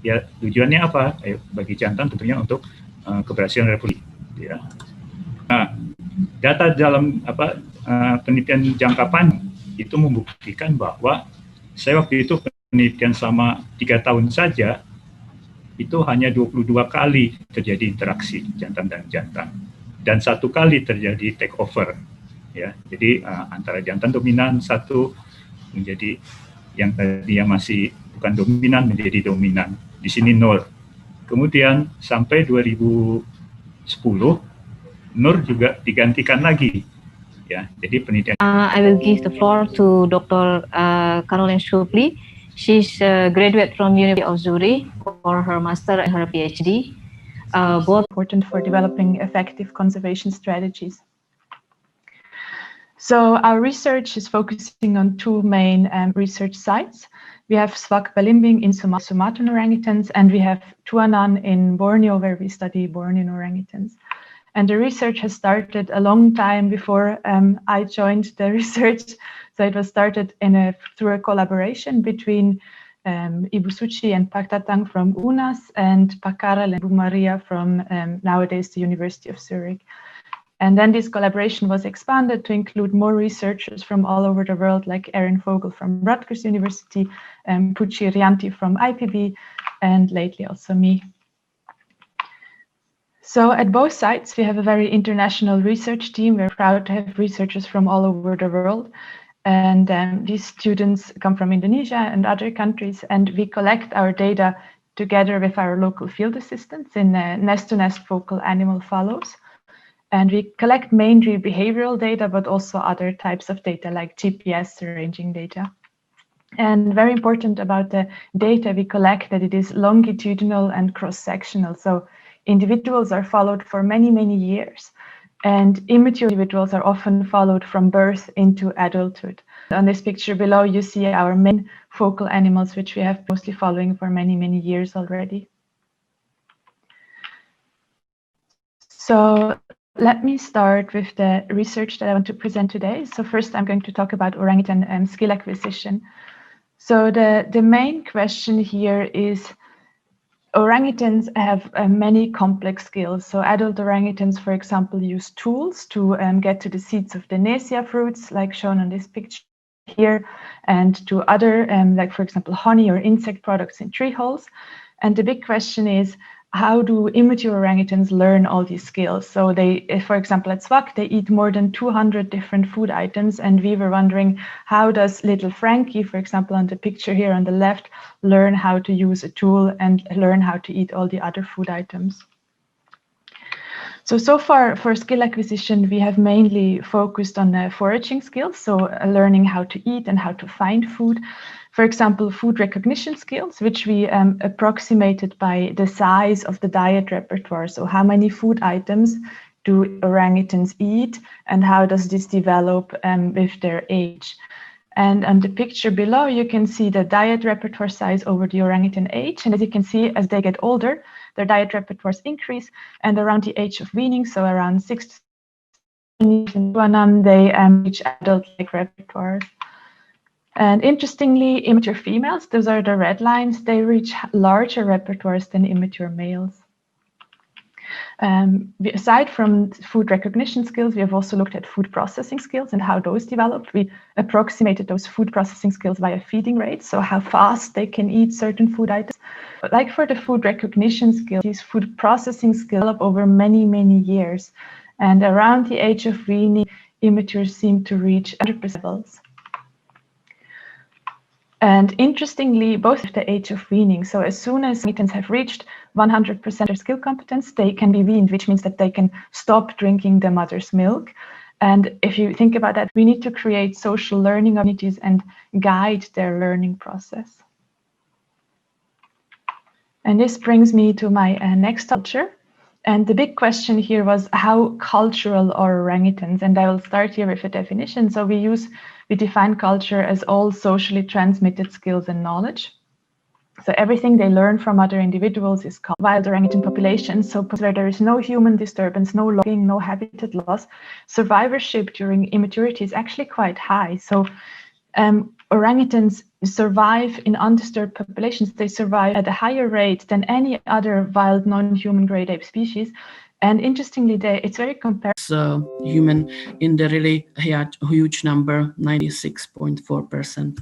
Speaker 8: Ya, tujuannya apa? Bagi jantan tentunya untuk keberhasilan reproduksi. Ya. Nah, data dalam penelitian jangka panjang itu membuktikan bahwa saya waktu itu penelitian selama 3 tahun saja, itu hanya 22 kali terjadi interaksi jantan dan jantan, dan 1 kali terjadi take over. Ya, jadi antara jantan dominan satu menjadi yang tadinya masih bukan dominan menjadi dominan. Di sini 0. Kemudian sampai 2010 Nur juga digantikan lagi. Ya, jadi penelitian.
Speaker 4: I will give the floor to Dr. Caroline Schupli. She's a graduate from University of Zurich for her master and her PhD. Both
Speaker 9: important for developing effective conservation strategies. So our research is focusing on 2 main research sites. We have Swak Balimbing in Sumatran orangutans, and we have Tuanan in Borneo, where we study Bornean orangutans. And the research has started a long time before I joined the research. So it was started through a collaboration between Ibu Suci and Pak Tatang from UNAS and Pak Karel and Bu Maria from nowadays the University of Zurich. And then this collaboration was expanded to include more researchers from all over the world, like Erin Vogel from Rutgers University, Pucci Rianti from IPB, and lately also me. So at both sites, we have a very international research team. We're proud to have researchers from all over the world. And these students come from Indonesia and other countries, and we collect our data together with our local field assistants in nest-to-nest focal animal follows. And we collect mainly behavioral data, but also other types of data like GPS ranging data. And very important about the data we collect that it is longitudinal and cross-sectional. So individuals are followed for many, many years. And immature individuals are often followed from birth into adulthood. On this picture below, you see our main focal animals, which we have mostly following for many, many years already. So let me start with the research that I want to present today. So first, I'm going to talk about orangutan skill acquisition. So the main question here is, orangutans have many complex skills. So adult orangutans, for example, use tools to get to the seeds of the Nesia fruits, like shown on this picture here, and to other, like for example, honey or insect products in tree holes. And the big question is, how do immature orangutans learn all these skills? So they, for example, at SWAC, they eat more than 200 different food items. And we were wondering, how does little Frankie, for example, on the picture here on the left, learn how to use a tool and learn how to eat all the other food items? So far for skill acquisition, we have mainly focused on foraging skills, so learning how to eat and how to find food. For example, food recognition skills, which we approximated by the size of the diet repertoire. So how many food items do orangutans eat, and how does this develop with their age? And on the picture below, you can see the diet repertoire size over the orangutan age. And as you can see, as they get older, their diet repertoires increase, and around the age of weaning, so around 6 to 7 years, they reach adult-like repertoires. And interestingly, immature females, those are the red lines, they reach larger repertoires than immature males. Aside from food recognition skills, we have also looked at food processing skills and how those developed. We approximated those food processing skills via feeding rates, so how fast they can eat certain food items. But like for the food recognition skills, these food processing skills develop over many, many years. And around the age of weaning, immatures seem to reach 100% levels. And interestingly, both at the age of weaning, so as soon as orangutans have reached 100% their skill competence, they can be weaned, which means that they can stop drinking the mother's milk. And if you think about that, we need to create social learning communities and guide their learning process. And this brings me to my next culture. And the big question here was, how cultural are orangutans? And I will start here with a definition. So we define culture as all socially transmitted skills and knowledge. So everything they learn from other individuals is called wild orangutan populations. So where there is no human disturbance, no logging, no habitat loss, survivorship during immaturity is actually quite high. So orangutans survive in undisturbed populations. They survive at a higher rate than any other wild non-human great ape species. And interestingly, it's very comparable.
Speaker 10: Human in the really huge number, 96.4%.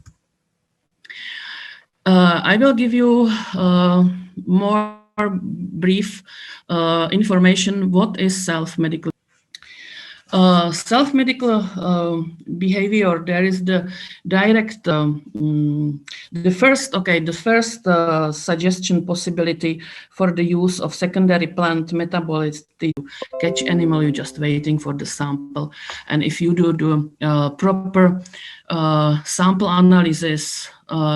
Speaker 10: I will give you more brief information. What is self-medical? Self-medical behavior, there is the direct, the first suggestion possibility for the use of secondary plant metabolites to catch animal, you're just waiting for the sample. And if you do the proper sample analysis,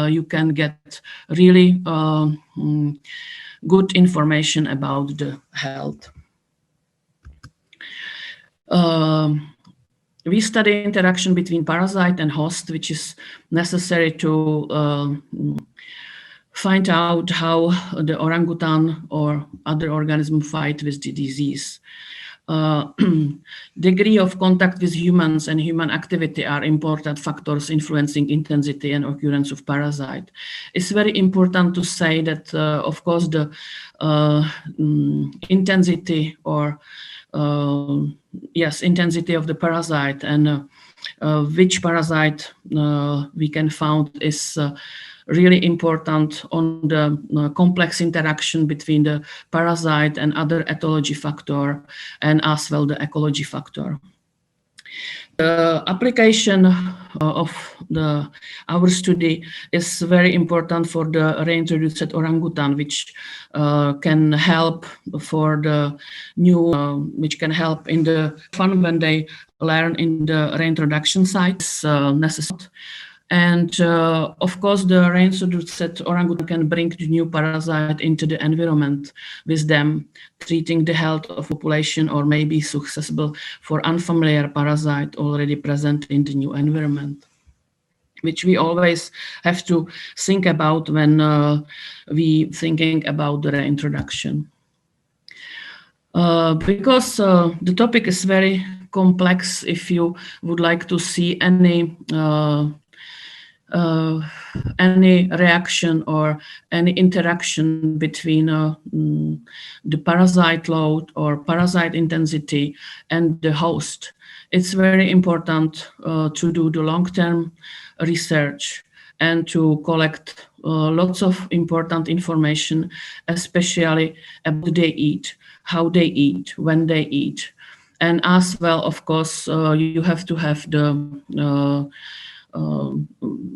Speaker 10: you can get really good information about the health. We study interaction between parasite and host, which is necessary to find out how the orangutan or other organism fight with the disease. Degree of contact with humans and human activity are important factors influencing intensity and occurrence of parasite. It's very important to say that, of course, the intensity or intensity of the parasite and which parasite we can find is really important on the complex interaction between the parasite and other ethology factor and as well the ecology factor. The application of our study is very important for the reintroduced orangutan, which can help for the new, which can help in the fun when they learn in the reintroduction sites necessary. And of course, the reintroduced orangutan can bring the new parasite into the environment with them, treating the health of population or maybe susceptible for unfamiliar parasite already present in the new environment, which we always have to think about when we thinking about the reintroduction. Because the topic is very complex. If you would like to see any reaction or any interaction between the parasite load or parasite intensity and the host, it's very important to do the long-term research and to collect lots of important information, especially about they eat, how they eat, when they eat. And as well, of course, you have to have the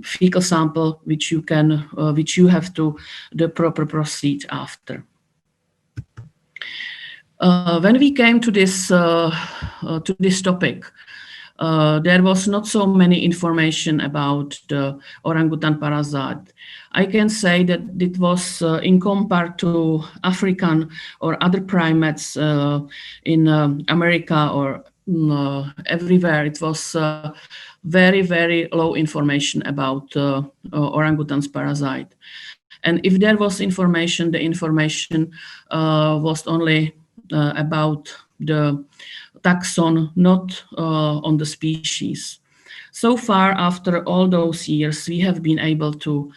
Speaker 10: fecal sample, which you have to the proper proceed after. When we came to this topic, there was not so many information about the orangutan parasite. I can say that it was in compared to African or other primates in America or everywhere, it was very, very low information about orangutans parasite. And if there was information, the information was only about the taxon, not on the species. So far, after all those years, we have been able to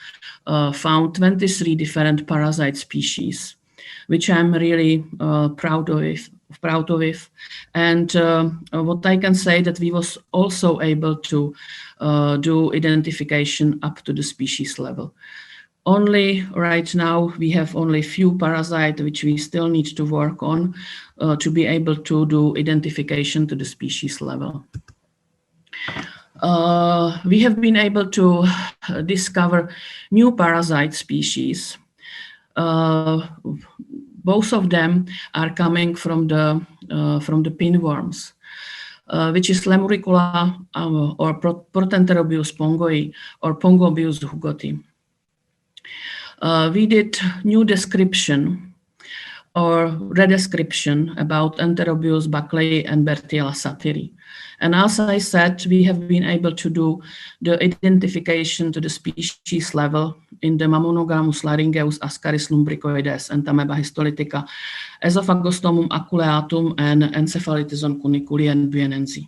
Speaker 10: found 23 different parasite species, which I'm really proud of it. And what I can say that we was also able to do identification up to the species level. Only right now we have only few parasites which we still need to work on to be able to do identification to the species level. We have been able to discover new parasite species. Both of them are coming from the pinworms, which is Lemuricula or Protenterobius pongoi or Pongobius hugoti. We did new description or redescription about Enterobius buckley and Bertiella satyri. And as I said, we have been able to do the identification to the species level in the Mammonogamus laryngeus, Ascaris lumbricoides, and Ameba histolytica, Esophagostomum aculeatum, and Encephalithison cuniculi and buenensi.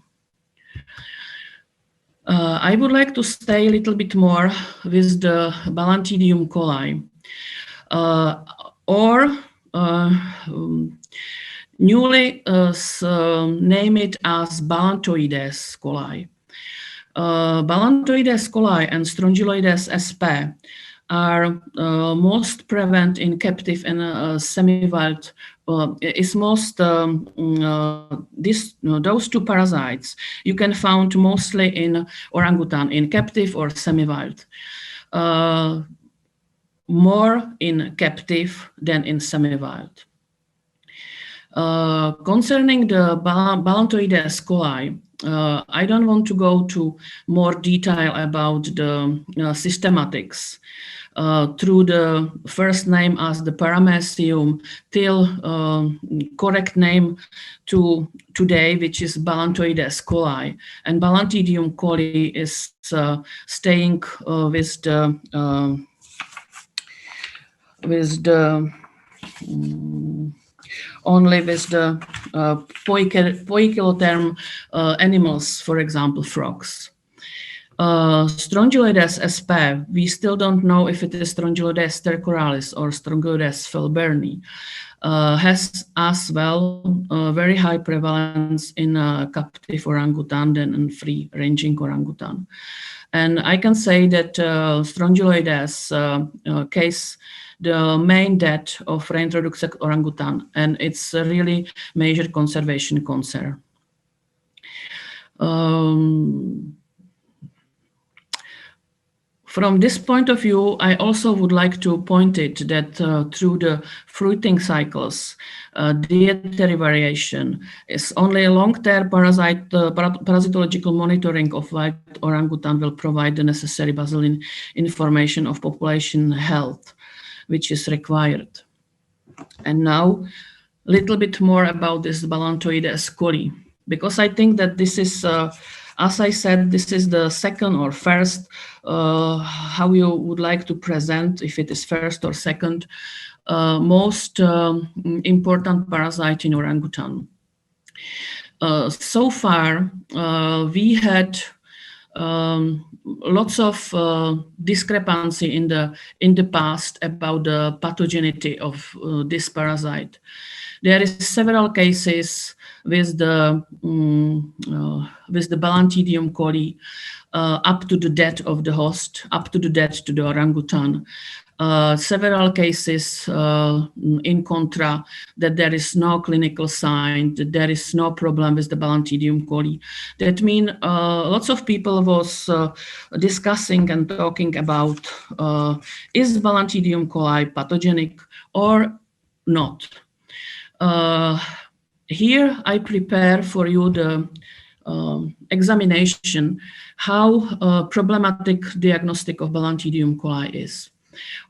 Speaker 10: I would like to stay a little bit more with the Balantidium coli, newly name it as Balantoides coli. Balantoides coli and Strongyloides sp are most prevalent in captive and semi-wild. Is most those two parasites you can find mostly in orangutan in captive or semi-wild. More in captive than in semi-wild. Concerning the Balantoides coli, I don't want to go to more detail about the systematics through the first name as the Paramecium till correct name to today, which is Balantoides coli. And Balantidium coli is staying with the only with the poikilotherm animals, for example, frogs. Strongyloides sp, we still don't know if it is Strongyloides stercoralis or Strongyloides felberni, has as well very high prevalence in captive orangutan than in free-ranging orangutan. And I can say that Strongyloides case the main death of reintroduced orangutan, and it's a really major conservation concern. From this point of view, I also would like to point it that through the fruiting cycles, dietary variation is only a long-term parasitological monitoring of white orangutan will provide the necessary basal information of population health, which is required. And now, a little bit more about this Balantoides coli, because I think that this is as I said, this is the second or first, how you would like to present, if it is first or second, most important parasite in orangutan. So far, we had lots of discrepancy in the past about the pathogenicity of this parasite. There is several cases with the Balantidium coli up to the death of the host, up to the death to the orangutan. Several cases in contra that there is no clinical sign, that there is no problem with the Balantidium coli. That means lots of people was discussing and talking about is Balantidium coli pathogenic or not. Here I prepare for you the examination how problematic diagnostic of Balantidium coli is.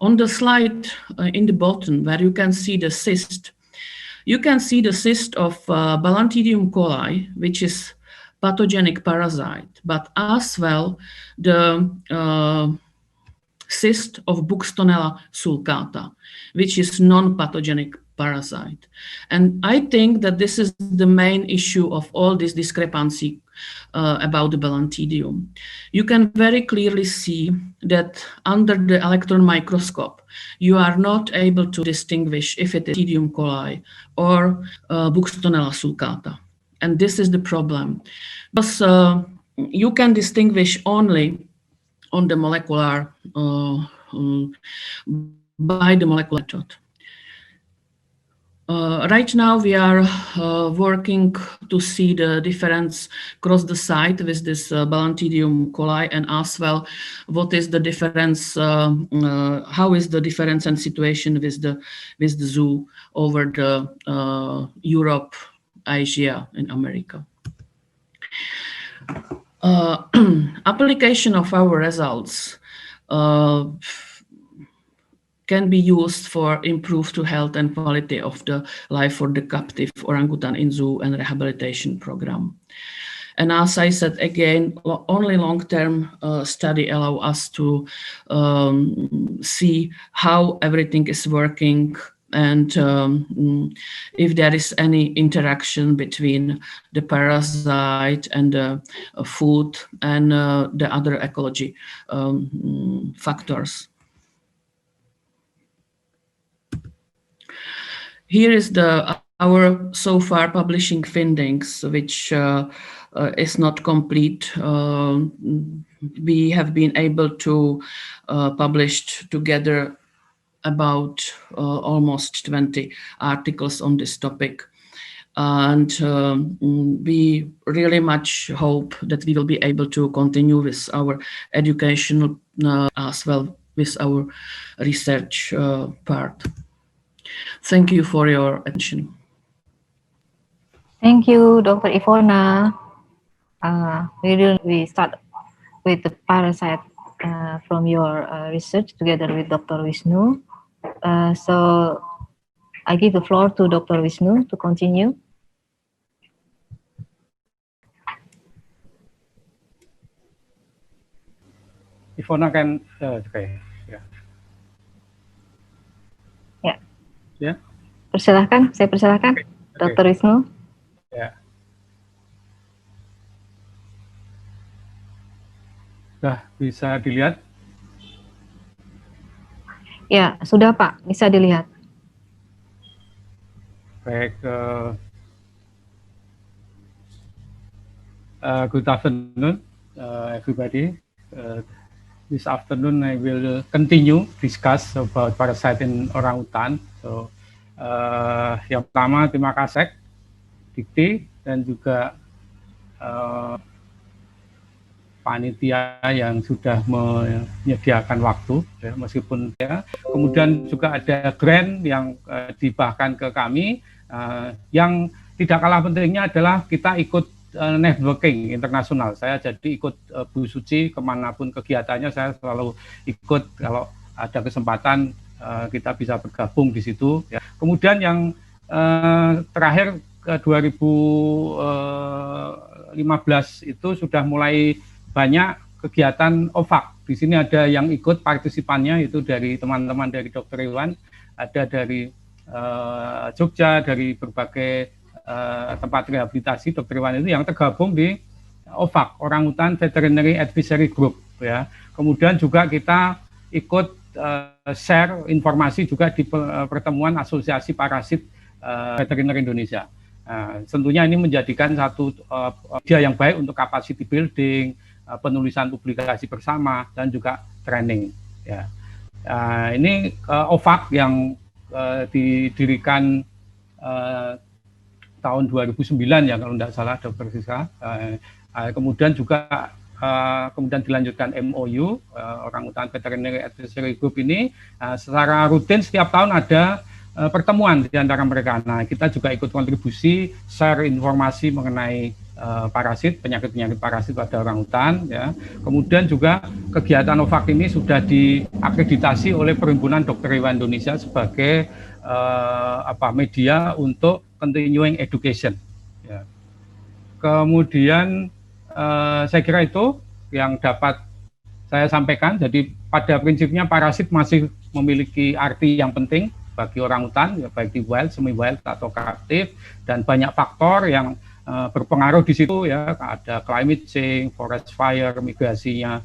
Speaker 10: On the slide in the bottom where you can see the cyst, you can see the cyst of Balantidium coli, which is pathogenic parasite, but as well the cyst of Buxtonella sulcata, which is non-pathogenic parasite. And I think that this is the main issue of all this discrepancy about the Balantidium. You can very clearly see that under the electron microscope, you are not able to distinguish if it is Balantidium coli or Buxtonella sulcata. And this is the problem. Because you can distinguish only on the molecular, by the molecular method. Right now we are working to see the difference across the site with this Balantidium coli, and as well what is the difference, how is the difference and situation with the zoo over the Europe, Asia and America. Application of our results can be used for improved health and quality of the life for the captive orangutan in zoo and rehabilitation program. And as I said again, only long-term study allow us to see how everything is working and if there is any interaction between the parasite and the food and the other ecology factors. Here is our so far publishing findings, which is not complete. We have been able to publish together about almost 20 articles on this topic. And we really much hope that we will be able to continue with our educational as well with our research part. Thank you for your attention.
Speaker 4: Thank you, Dr. Ivona. We start with the parasite from your research together with Dr. Wisnu. So I give the floor to Dr. Wisnu to continue.
Speaker 11: Ivona can, okay, yeah.
Speaker 4: Ya.
Speaker 11: Ya.
Speaker 4: Persilahkan, saya persilahkan, okay. Dr. Wisnu.
Speaker 11: Ya. Sudah bisa dilihat?
Speaker 4: Ya, sudah Pak, bisa dilihat.
Speaker 11: Baik, good afternoon, everybody. This afternoon I will continue discuss about parasite in orangutan. So, yang pertama terima kasih Dikti dan juga panitia yang sudah menyediakan waktu, ya, meskipun ya. Kemudian juga ada grant yang dibahkan ke kami, yang tidak kalah pentingnya adalah kita ikut networking internasional. Saya jadi ikut Bu Suci kemanapun kegiatannya, saya selalu ikut kalau ada kesempatan kita bisa bergabung di situ. Ya. Kemudian yang terakhir 2015 itu sudah mulai banyak kegiatan OVAC. Di sini ada yang ikut partisipannya itu dari teman-teman dari Dr. Iwan, ada dari Jogja, dari berbagai tempat rehabilitasi Dr. Iwan itu yang tergabung di OVAC, Orangutan Veterinary Advisory Group ya. Kemudian juga kita ikut share informasi juga di pertemuan Asosiasi Parasit Veteriner Indonesia. Tentunya ini menjadikan satu media yang baik untuk capacity building, penulisan publikasi bersama, dan juga training. Ya. Ini OVAC yang didirikan tahun 2009 ya kalau tidak salah, Dr. Siska. Kemudian juga kemudian dilanjutkan MOU, Orangutan Veterinary Advisory Group ini secara rutin setiap tahun ada pertemuan di antara mereka. Nah, kita juga ikut kontribusi, share informasi mengenai penyakit-penyakit parasit pada orangutan ya. Kemudian juga kegiatan OVAC ini sudah diakreditasi oleh Perhimpunan Dokter Hewan Indonesia sebagai media untuk continuing education ya. Kemudian saya kira itu yang dapat saya sampaikan. Jadi pada prinsipnya parasit masih memiliki arti yang penting bagi orangutan, ya, baik di wild, semi wild atau captive, dan banyak faktor yang berpengaruh di situ ya. Ada climate change, forest fire, migrasinya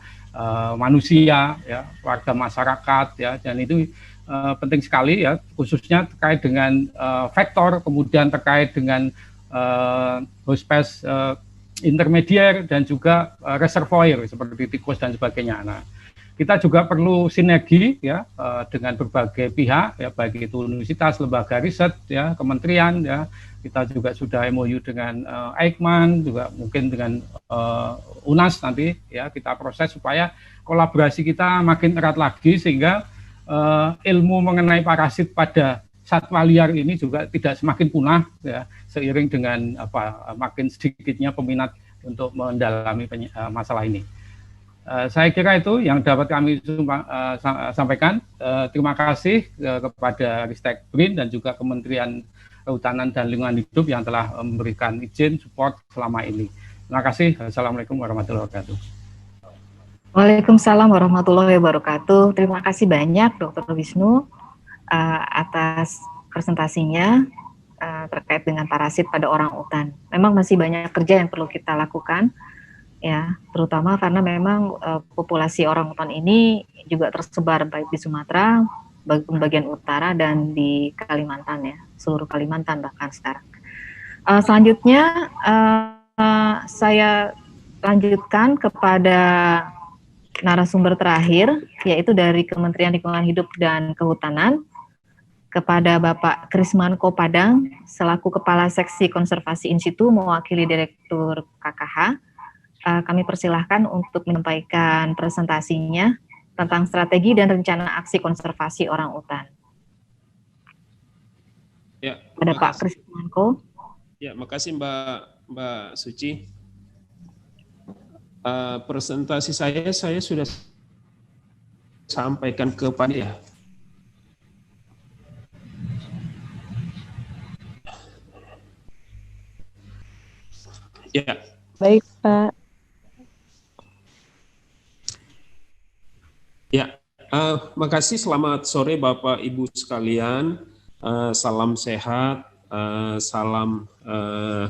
Speaker 11: manusia, ya, warga masyarakat, ya, dan itu penting sekali ya, khususnya terkait dengan faktor, kemudian terkait dengan host pest intermediate dan juga reservoir seperti tikus dan sebagainya. Nah, kita juga perlu sinergi ya dengan berbagai pihak ya, baik itu universitas, lembaga riset ya, kementerian ya. Kita juga sudah MOU dengan Eijkman, juga mungkin dengan UNAS nanti ya, kita proses supaya kolaborasi kita makin erat lagi sehingga ilmu mengenai parasit pada satwa liar ini juga tidak semakin punah ya, seiring dengan makin sedikitnya peminat untuk mendalami masalah ini. Saya kira itu yang dapat kami sampaikan. Terima kasih kepada Ristek BRIN dan juga Kementerian Kehutanan dan Lingkungan Hidup yang telah memberikan izin support selama ini. Terima kasih. Assalamualaikum warahmatullahi wabarakatuh.
Speaker 4: Waalaikumsalam warahmatullahi wabarakatuh. Terima kasih banyak Dr. Wisnu atas presentasinya terkait dengan parasit pada orangutan. Memang masih banyak kerja yang perlu kita lakukan, ya, terutama karena memang populasi orangutan ini juga tersebar baik di Sumatera, bagian utara, dan di Kalimantan ya, seluruh Kalimantan bahkan sekarang. Selanjutnya saya lanjutkan kepada narasumber terakhir, yaitu dari Kementerian Lingkungan Hidup dan Kehutanan, kepada Bapak Krismanko Padang, selaku Kepala Seksi Konservasi In Situ mewakili Direktur KKH. Kami persilahkan untuk menyampaikan presentasinya tentang strategi dan rencana aksi konservasi orangutan.
Speaker 12: Ya,
Speaker 4: ada Pak Krismanko.
Speaker 12: Ya, makasih Mbak Suci. Presentasi saya sudah sampaikan ke panitia. Ya.
Speaker 13: Baik, Pak.
Speaker 12: Ya, makasih. Selamat sore Bapak Ibu sekalian. Salam sehat, salam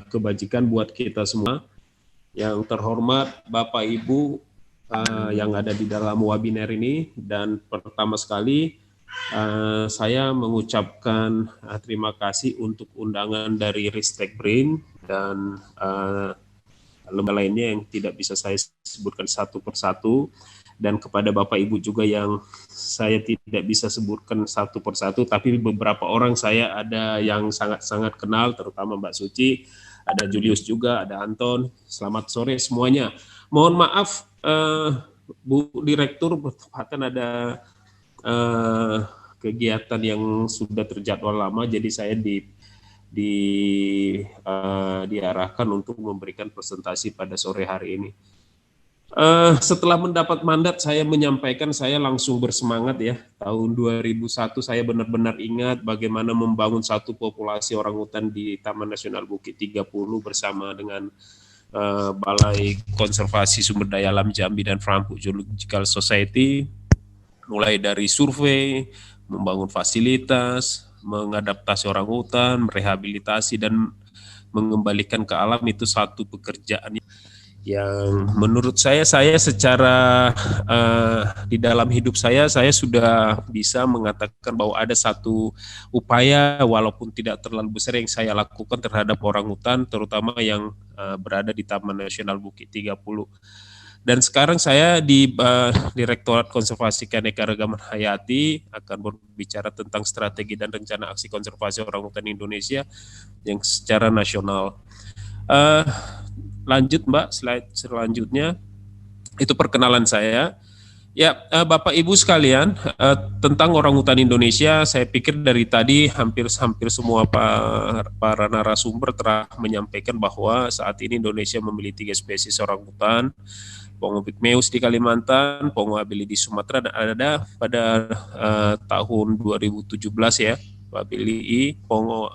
Speaker 12: kebajikan buat kita semua. Yang terhormat Bapak Ibu yang ada di dalam webinar ini, dan pertama sekali saya mengucapkan terima kasih untuk undangan dari Ristek BRIN dan lembaga lainnya yang tidak bisa saya sebutkan satu persatu, dan kepada Bapak Ibu juga yang saya tidak bisa sebutkan satu persatu, tapi beberapa orang saya ada yang sangat-sangat kenal, terutama Mbak Suci, ada Julius juga, ada Anton. Selamat sore semuanya. Mohon maaf Bu Direktur, bertepatan ada kegiatan yang sudah terjadwal lama, jadi saya diarahkan untuk memberikan presentasi pada sore hari ini. Setelah mendapat mandat, saya menyampaikan, saya langsung bersemangat ya. Tahun 2001 saya benar-benar ingat bagaimana membangun satu populasi orangutan di Taman Nasional Bukit 30 bersama dengan Balai Konservasi Sumber Daya Alam Jambi dan Frankfurt Geological Society, mulai dari survei, membangun fasilitas, mengadaptasi orangutan, merehabilitasi dan mengembalikan ke alam. Itu satu pekerjaan yang menurut saya secara di dalam hidup saya sudah bisa mengatakan bahwa ada satu upaya walaupun tidak terlalu besar yang saya lakukan terhadap orangutan, terutama yang berada di Taman Nasional Bukit 30. Dan sekarang saya di Direktorat Konservasi Keanekaragaman Hayati akan berbicara tentang strategi dan rencana aksi konservasi orangutan Indonesia yang secara nasional. Lanjut Mbak, slide selanjutnya. Itu perkenalan saya. Ya, Bapak Ibu sekalian, tentang orangutan Indonesia, saya pikir dari tadi hampir semua para narasumber telah menyampaikan bahwa saat ini Indonesia memiliki 3 spesies orangutan, Pongo pygmaeus di Kalimantan, Pongo habilis di Sumatera, dan ada pada tahun 2017 ya, Pak Billy, Pongo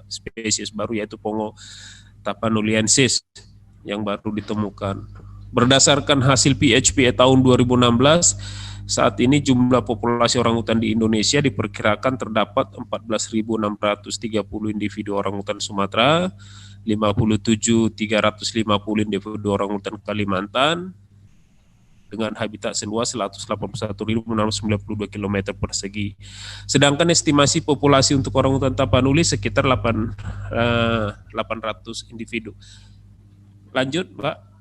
Speaker 12: spesies baru yaitu Pongo tapanuliensis yang baru ditemukan. Berdasarkan hasil PHPA tahun 2016, saat ini jumlah populasi orangutan di Indonesia diperkirakan terdapat 14.630 individu orangutan Sumatera, 57.350 individu orangutan Kalimantan, dengan habitat seluas 181.692 km persegi. Sedangkan estimasi populasi untuk orangutan tapanuli sekitar 800 individu. Lanjut, Pak.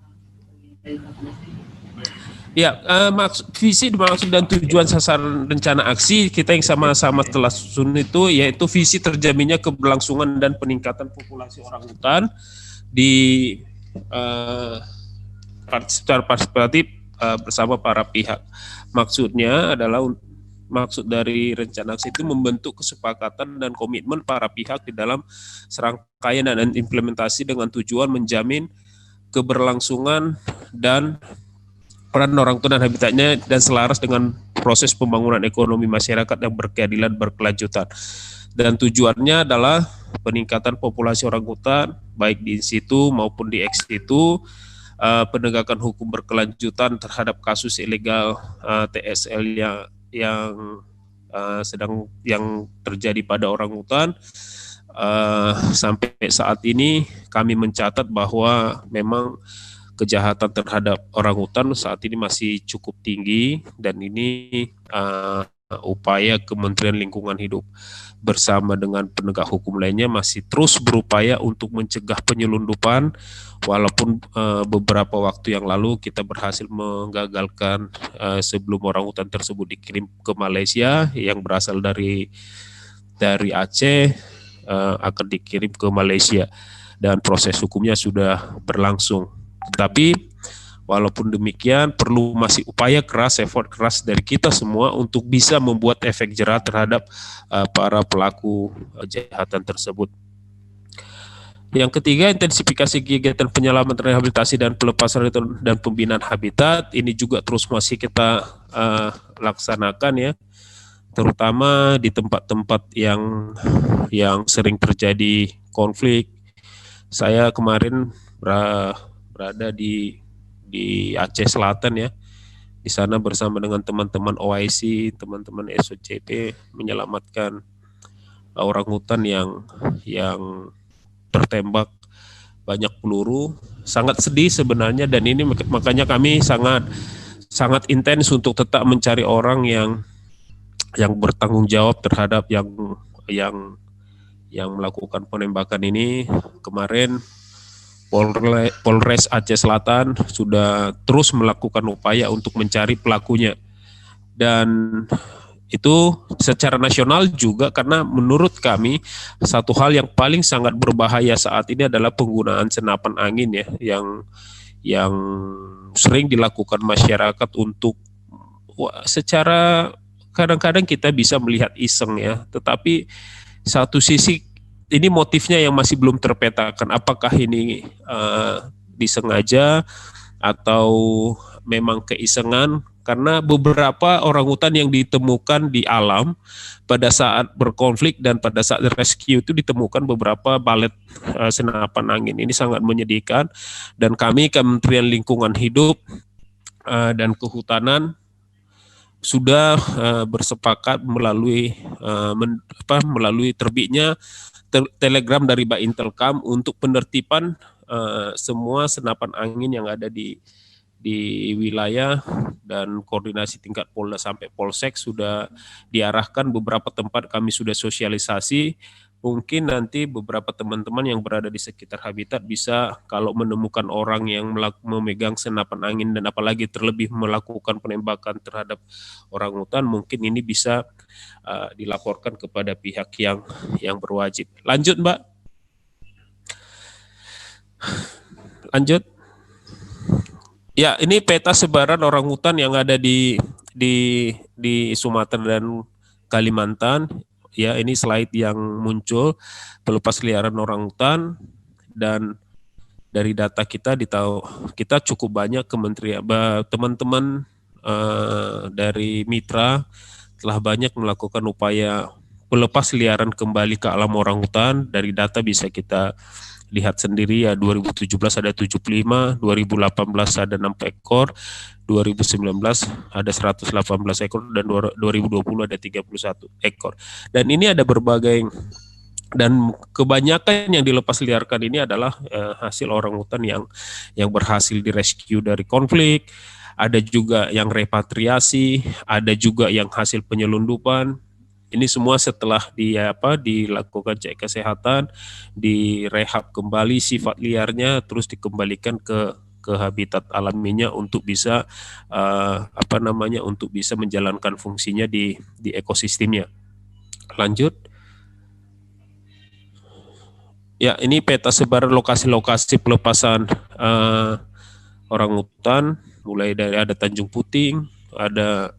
Speaker 12: Ya, visi, maksud dan tujuan sasaran rencana aksi kita yang sama-sama telah susun itu yaitu visi terjaminnya keberlangsungan dan peningkatan populasi orangutan di secara partisipatif bersama para pihak. Maksudnya adalah maksud dari rencana aksi itu membentuk kesepakatan dan komitmen para pihak di dalam serangkaian dan implementasi dengan tujuan menjamin keberlangsungan dan peran orangutan dan habitatnya dan selaras dengan proses pembangunan ekonomi masyarakat yang berkeadilan berkelanjutan. Dan tujuannya adalah peningkatan populasi orangutan baik di in situ maupun di ex situ, penegakan hukum berkelanjutan terhadap kasus ilegal TSL yang terjadi pada orangutan. Sampai saat ini kami mencatat bahwa memang kejahatan terhadap orangutan saat ini masih cukup tinggi, dan ini upaya Kementerian Lingkungan Hidup bersama dengan penegak hukum lainnya masih terus berupaya untuk mencegah penyelundupan, walaupun beberapa waktu yang lalu kita berhasil menggagalkan sebelum orangutan tersebut dikirim ke Malaysia yang berasal dari Aceh, akan dikirim ke Malaysia dan proses hukumnya sudah berlangsung. Tetapi walaupun demikian perlu masih upaya keras, effort keras dari kita semua untuk bisa membuat efek jera terhadap para pelaku kejahatan tersebut. Yang ketiga, intensifikasi kegiatan penyelamatan, rehabilitasi dan pelepasan dan pembinaan habitat ini juga terus masih kita laksanakan ya, terutama di tempat-tempat yang sering terjadi konflik. Saya kemarin berada di Aceh Selatan ya. Di sana bersama dengan teman-teman OIC, teman-teman SOCP menyelamatkan orangutan yang tertembak banyak peluru. Sangat sedih sebenarnya, dan ini makanya kami sangat intens untuk tetap mencari orang yang bertanggung jawab terhadap yang melakukan penembakan ini. Kemarin Polres Aceh Selatan sudah terus melakukan upaya untuk mencari pelakunya, dan itu secara nasional juga, karena menurut kami satu hal yang paling sangat berbahaya saat ini adalah penggunaan senapan angin ya, yang sering dilakukan masyarakat untuk secara kadang-kadang kita bisa melihat iseng ya, tetapi satu sisi ini motifnya yang masih belum terpetakan. Apakah ini disengaja atau memang keisengan, karena beberapa orangutan yang ditemukan di alam pada saat berkonflik dan pada saat rescue itu ditemukan beberapa balet senapan angin. Ini sangat menyedihkan, dan kami Kementerian Lingkungan Hidup dan Kehutanan sudah bersepakat melalui melalui terbitnya telegram dari Baintelkam untuk penertiban semua senapan angin yang ada di wilayah, dan koordinasi tingkat Polda sampai Polsek sudah diarahkan. Beberapa tempat kami sudah sosialisasi. Mungkin nanti beberapa teman-teman yang berada di sekitar habitat bisa, kalau menemukan orang yang memegang senapan angin dan apalagi terlebih melakukan penembakan terhadap orangutan, mungkin ini bisa dilaporkan kepada pihak yang berwajib. Lanjut, Mbak. Lanjut. Ya, ini peta sebaran orangutan yang ada di Sumatera dan Kalimantan. Ya, ini slide yang muncul pelepas liaran orangutan, dan dari data kita kita cukup banyak teman-teman dari mitra telah banyak melakukan upaya pelepas liaran kembali ke alam orangutan. Dari data bisa kita lihat sendiri ya, 2017 ada 75, 2018 ada 6 ekor, 2019 ada 118 ekor, dan 2020 ada 31 ekor. Dan ini ada berbagai, dan kebanyakan yang dilepas liarkan ini adalah hasil orangutan yang berhasil direscue dari konflik, ada juga yang repatriasi, ada juga yang hasil penyelundupan. Ini semua setelah dilakukan cek kesehatan, direhab kembali sifat liarnya, terus dikembalikan ke habitat alaminya untuk bisa untuk bisa menjalankan fungsinya di ekosistemnya. Lanjut. Ya, ini peta sebaran lokasi-lokasi pelepasan orangutan, mulai dari ada Tanjung Puting, ada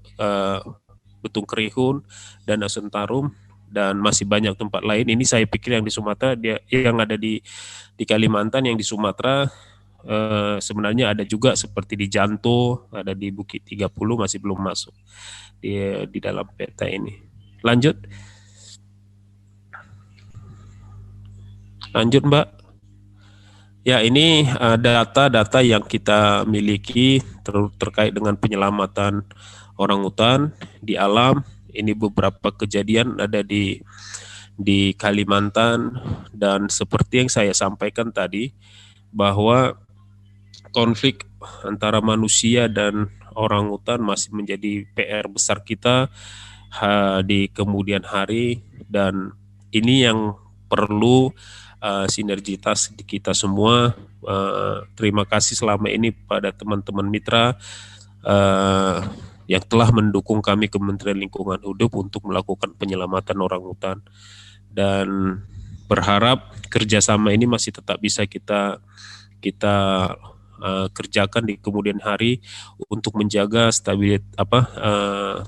Speaker 12: Betung Kerihun, dan Sentarum, dan masih banyak tempat lain. Ini saya pikir yang di Sumatera, yang ada di Kalimantan, yang di Sumatera sebenarnya ada juga seperti di Janto, ada di Bukit 30, masih belum masuk di dalam peta ini. Lanjut. Lanjut, Mbak. Ya, ini data-data yang kita miliki terkait dengan penyelamatan orangutan di alam. Ini beberapa kejadian ada di Kalimantan, dan seperti yang saya sampaikan tadi, bahwa konflik antara manusia dan orangutan masih menjadi PR besar kita di kemudian hari, dan ini yang perlu sinergitas di kita semua. Terima kasih selama ini pada teman-teman mitra yang telah mendukung kami Kementerian Lingkungan Hidup untuk melakukan penyelamatan orangutan, dan berharap kerjasama ini masih tetap bisa kita kerjakan di kemudian hari untuk menjaga stabilitas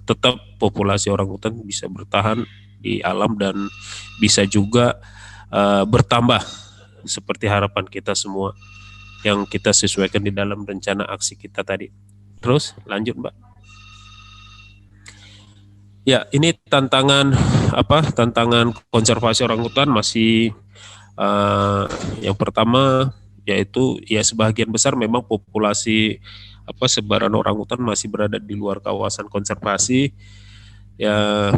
Speaker 12: tetap populasi orangutan bisa bertahan di alam dan bisa juga bertambah seperti harapan kita semua yang kita sesuaikan di dalam rencana aksi kita tadi. Terus lanjut, Mbak. Ya, ini tantangan konservasi orangutan masih yang pertama yaitu ya sebagian besar memang populasi sebaran orangutan masih berada di luar kawasan konservasi. Ya,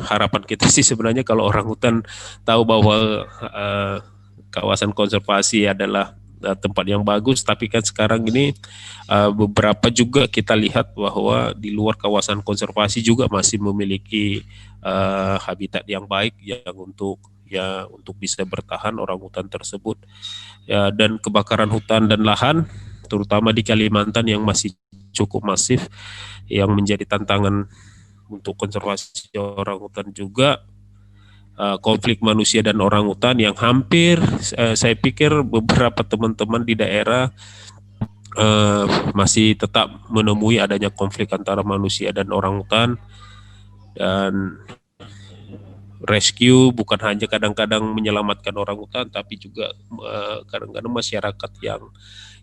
Speaker 12: harapan kita sih sebenarnya kalau orangutan tahu bahwa kawasan konservasi adalah tempat yang bagus, tapi kan sekarang ini beberapa juga kita lihat bahwa di luar kawasan konservasi juga masih memiliki habitat yang baik yang untuk bisa bertahan orangutan tersebut. Ya, dan kebakaran hutan dan lahan terutama di Kalimantan yang masih cukup masif yang menjadi tantangan untuk konservasi orangutan juga. Konflik manusia dan orangutan yang hampir saya pikir beberapa teman-teman di daerah masih tetap menemui adanya konflik antara manusia dan orangutan, dan rescue bukan hanya kadang-kadang menyelamatkan orangutan tapi juga kadang-kadang masyarakat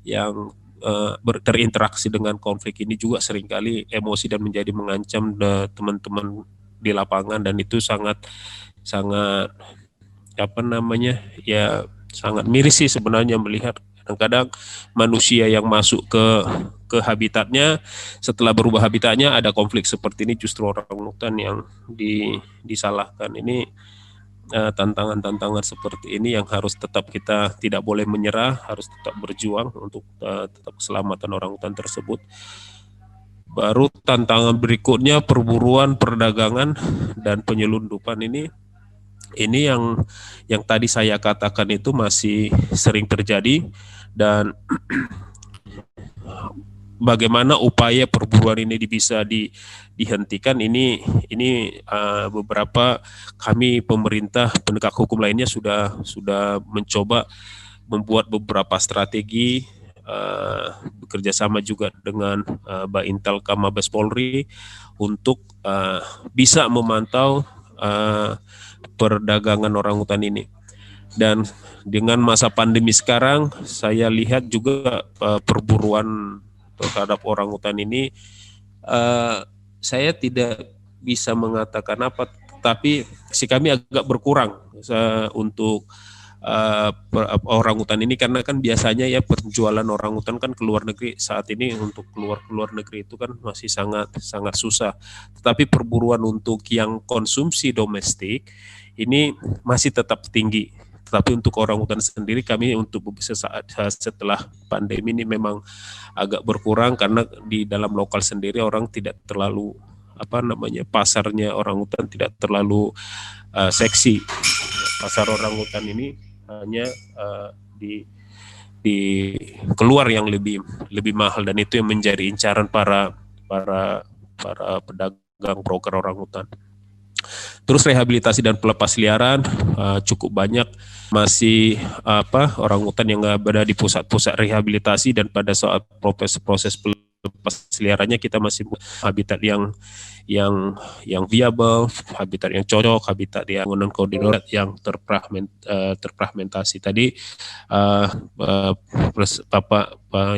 Speaker 12: yang terinteraksi dengan konflik ini juga seringkali emosi dan menjadi mengancam teman-teman di lapangan, dan itu sangat apa namanya ya, sangat miris sih sebenarnya melihat kadang-kadang manusia yang masuk ke habitatnya, setelah berubah habitatnya ada konflik seperti ini, justru orangutan yang disalahkan. Ini tantangan-tantangan seperti ini yang harus tetap kita tidak boleh menyerah, harus tetap berjuang untuk tetap keselamatan orangutan tersebut. Baru tantangan berikutnya perburuan, perdagangan, dan penyelundupan ini yang tadi saya katakan itu masih sering terjadi, dan bagaimana upaya perburuan ini bisa dihentikan ini beberapa kami pemerintah penegak hukum lainnya sudah mencoba membuat beberapa strategi, bekerja sama juga dengan Baintel Mabes Polri untuk bisa memantau perdagangan orangutan ini. Dan dengan masa pandemi sekarang, saya lihat juga perburuan terhadap orangutan ini, saya tidak bisa mengatakan apa, tapi kami agak berkurang untuk orangutan ini, karena kan biasanya ya penjualan orangutan kan ke luar negeri. Saat ini untuk keluar negeri itu kan masih sangat susah. Tetapi perburuan untuk yang konsumsi domestik ini masih tetap tinggi. Tetapi untuk orangutan sendiri, kami untuk sesaat setelah pandemi ini memang agak berkurang, karena di dalam lokal sendiri orang tidak terlalu pasarnya orangutan tidak terlalu seksi. Pasar orangutan ini hanya di keluar yang lebih mahal, dan itu yang menjadi incaran para pedagang broker orangutan. Terus rehabilitasi dan pelepas liaran cukup banyak masih orangutan yang berada di pusat-pusat rehabilitasi, dan pada saat proses pelepas liarannya kita masih habitat yang viable, habitat yang cocok, habitat yang non koordinat yang terfragmentasi. Tadi Bapak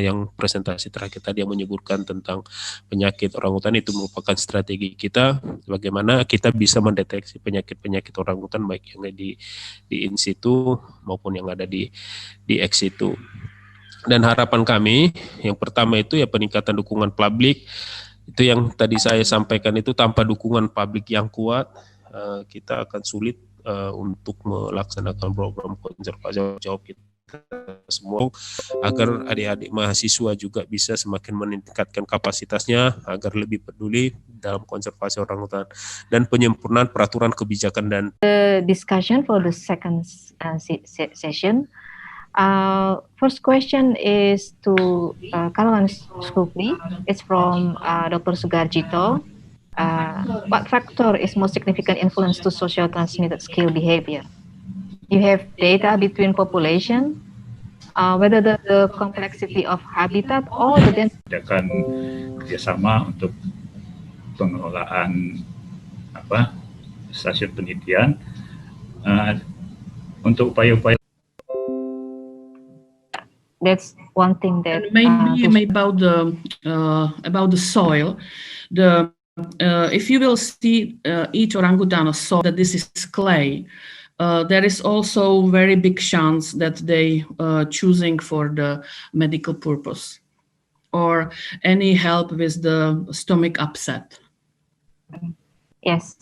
Speaker 12: yang presentasi terakhir tadi yang menyebutkan tentang penyakit orangutan, itu merupakan strategi kita bagaimana kita bisa mendeteksi penyakit orangutan, baik yang di in situ maupun yang ada di ex situ. Dan harapan kami yang pertama itu ya peningkatan dukungan publik. Itu yang tadi saya sampaikan, itu tanpa dukungan publik yang kuat kita akan sulit untuk melaksanakan program konservasi jawab kita semua, agar adik-adik mahasiswa juga bisa semakin meningkatkan kapasitasnya agar lebih peduli dalam konservasi orangutan, dan penyempurnaan peraturan kebijakan dan
Speaker 4: discussion for the second session. First question is to Kalawan Skupli. It's from Dr. Sugarjito. What factor is most significant influence to social transmitted skill behavior? You have data between population, whether the complexity of habitat or the density.
Speaker 8: Adakan kerjasama untuk pengelolaan stasiun penelitian untuk upaya-upaya.
Speaker 4: That's one thing that
Speaker 10: maybe about the soil. If you will see each orangutan or soil that this is clay, there is also very big chance that they choosing for the medical purpose or any help with the stomach upset.
Speaker 4: Yes.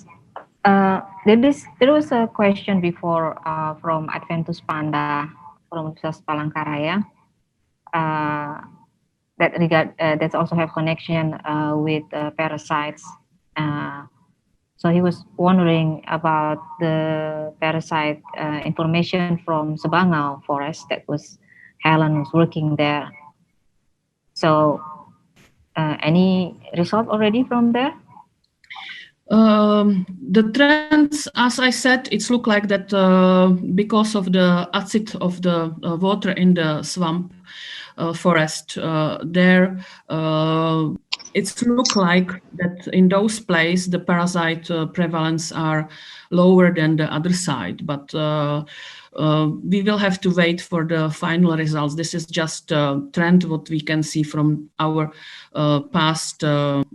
Speaker 4: There was a question before from Adventus Panda from Universitas Palangkaraya that also have connection with parasites. So he was wondering about the parasite information from Sebangau forest that was Helen was working there. So any result already from there?
Speaker 10: The trends, as I said, it's look like that because of the acid of the water in the swamp forest, there it's look like that in those places the parasite prevalence are lower than the other side, but we will have to wait for the final results. This is just a trend what we can see from our past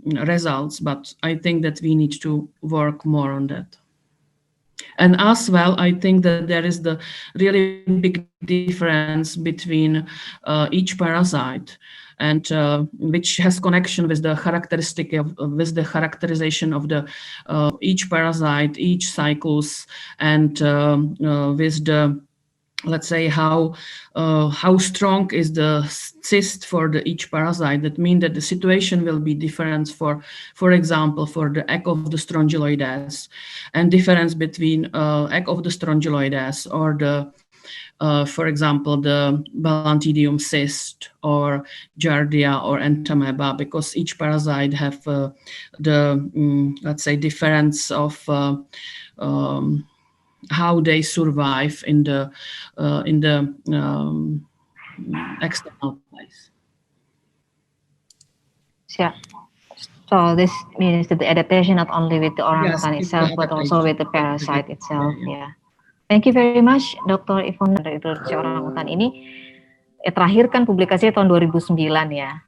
Speaker 10: results, but I think that we need to work more on that. And as well, I think that there is the really big difference between each parasite, and which has connection with the characteristic with the characterization of the each parasite, each cycles, and with the, let's say, how strong is the cyst for the each parasite. That means that the situation will be different for example, for the egg of the Strongyloides, and difference between egg of the Strongyloides or the for example, the Balantidium cyst or Giardia or Entamoeba, because each parasite have the let's say difference of how they survive in the external place.
Speaker 4: Yeah. So this means that the adaptation not only with the orangutan
Speaker 10: Yes,
Speaker 4: itself, but also with the parasite itself. Yeah. Thank you very much, Dr. Ivona, dari introduksi orangutan ini. Terakhir kan publikasinya tahun 2009 ya.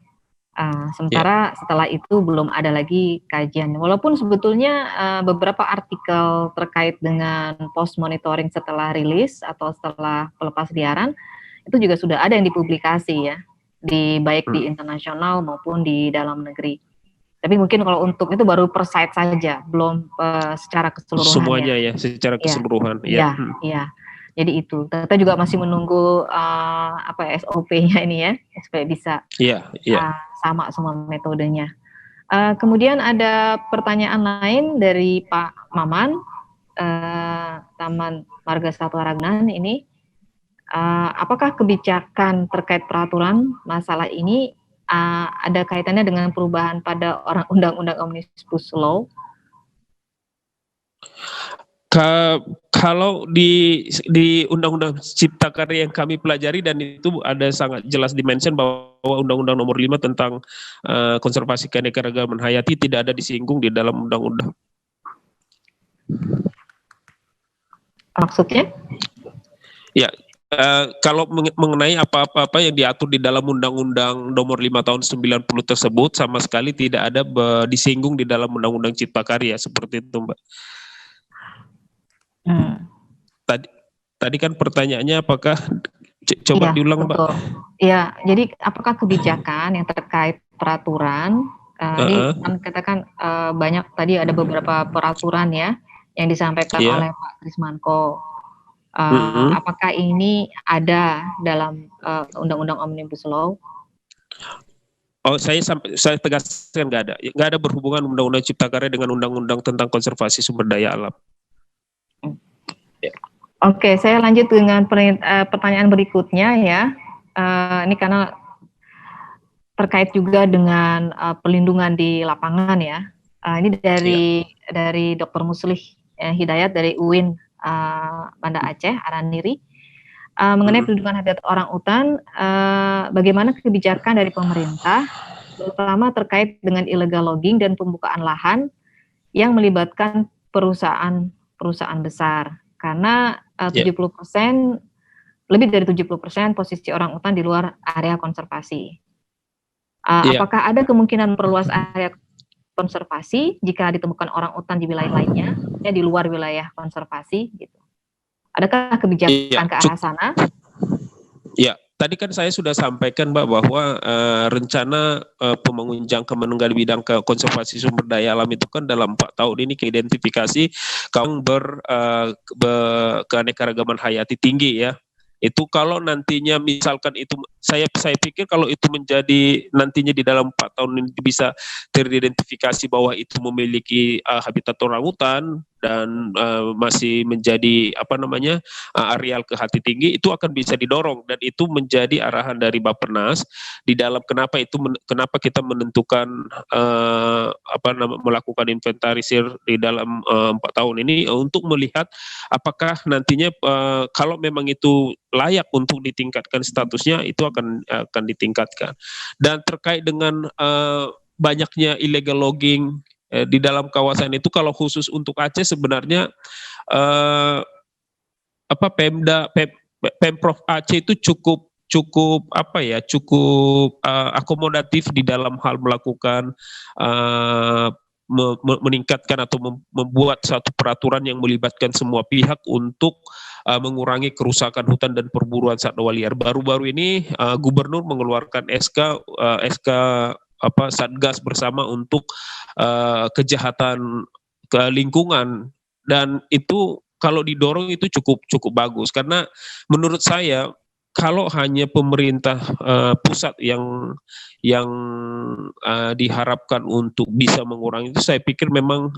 Speaker 4: Sementara setelah itu belum ada lagi kajian. Walaupun sebetulnya beberapa artikel terkait dengan post monitoring setelah rilis atau setelah pelepas liaran itu juga sudah ada yang dipublikasi ya, baik di internasional maupun di dalam negeri. Tapi mungkin kalau untuk itu baru per site saja, belum secara keseluruhan.
Speaker 12: Semuanya ya, secara keseluruhan.
Speaker 4: Iya, iya. Jadi itu, kita juga masih menunggu SOP-nya ini ya, supaya bisa sama semua metodenya. Kemudian ada pertanyaan lain dari Pak Maman, Taman Marga Satwa Ragunan ini. Apakah kebijakan terkait peraturan masalah ini ada kaitannya dengan perubahan pada Undang-Undang Omnibus Law?
Speaker 12: Kalau di Undang-Undang Cipta Karya yang kami pelajari, dan itu ada sangat jelas dimention bahwa Undang-Undang Nomor 5 tentang konservasi keanekaragaman hayati tidak ada disinggung di dalam undang-undang.
Speaker 4: Maksudnya?
Speaker 12: Ya, kalau mengenai apa-apa yang diatur di dalam Undang-Undang Nomor 5 tahun 90 tersebut sama sekali tidak ada disinggung di dalam Undang-Undang Cipta Karya, seperti itu, Mbak. Tadi kan pertanyaannya apakah coba diulang, Mbak?
Speaker 4: Iya, jadi apakah kebijakan yang terkait peraturan ini kan katakan banyak tadi ada beberapa peraturan ya yang disampaikan oleh Pak Krismanko. Apakah ini ada dalam Undang-Undang Omnibus Law?
Speaker 12: Oh, saya tegaskan nggak ada berhubungan Undang-Undang Cipta Karya dengan Undang-Undang tentang konservasi sumber daya alam.
Speaker 4: Oke, saya lanjut dengan pertanyaan berikutnya ya. Ini karena terkait juga dengan pelindungan di lapangan ya. Ini dari Dr. Muslih Hidayat dari UIN Banda Aceh, Araniri. Mengenai perlindungan habitat orangutan, bagaimana kebijakan dari pemerintah, terutama terkait dengan illegal logging dan pembukaan lahan yang melibatkan perusahaan besar. Karena 70%, lebih dari 70% posisi orangutan di luar area konservasi. Apakah ada kemungkinan perluas area konservasi jika ditemukan orangutan di wilayah lainnya, ya di luar wilayah konservasi gitu? Adakah kebijakan ke arah sana?
Speaker 12: Ya, tadi kan saya sudah sampaikan, Mbak, bahwa rencana pembangunan jangka menengah di bidang konservasi sumber daya alam itu kan dalam 4 tahun ini keidentifikasi kaum keanekaragaman hayati tinggi ya. Itu kalau nantinya misalkan itu saya pikir kalau itu menjadi nantinya di dalam 4 tahun ini bisa teridentifikasi bahwa itu memiliki habitat orangutan dan masih menjadi areal kehati tinggi, itu akan bisa didorong, dan itu menjadi arahan dari Bappenas di dalam kenapa kita menentukan melakukan inventarisir di dalam 4 tahun ini untuk melihat apakah nantinya kalau memang itu layak untuk ditingkatkan statusnya, itu akan ditingkatkan. Dan terkait dengan banyaknya illegal logging di dalam kawasan itu. Kalau khusus untuk Aceh sebenarnya Pemprov Aceh itu cukup akomodatif di dalam hal melakukan meningkatkan atau membuat satu peraturan yang melibatkan semua pihak untuk mengurangi kerusakan hutan dan perburuan satwa liar. Baru-baru ini Gubernur mengeluarkan SK Satgas bersama untuk kejahatan ke lingkungan, dan itu kalau didorong itu cukup bagus, karena menurut saya kalau hanya pemerintah pusat yang diharapkan untuk bisa mengurangi itu, saya pikir memang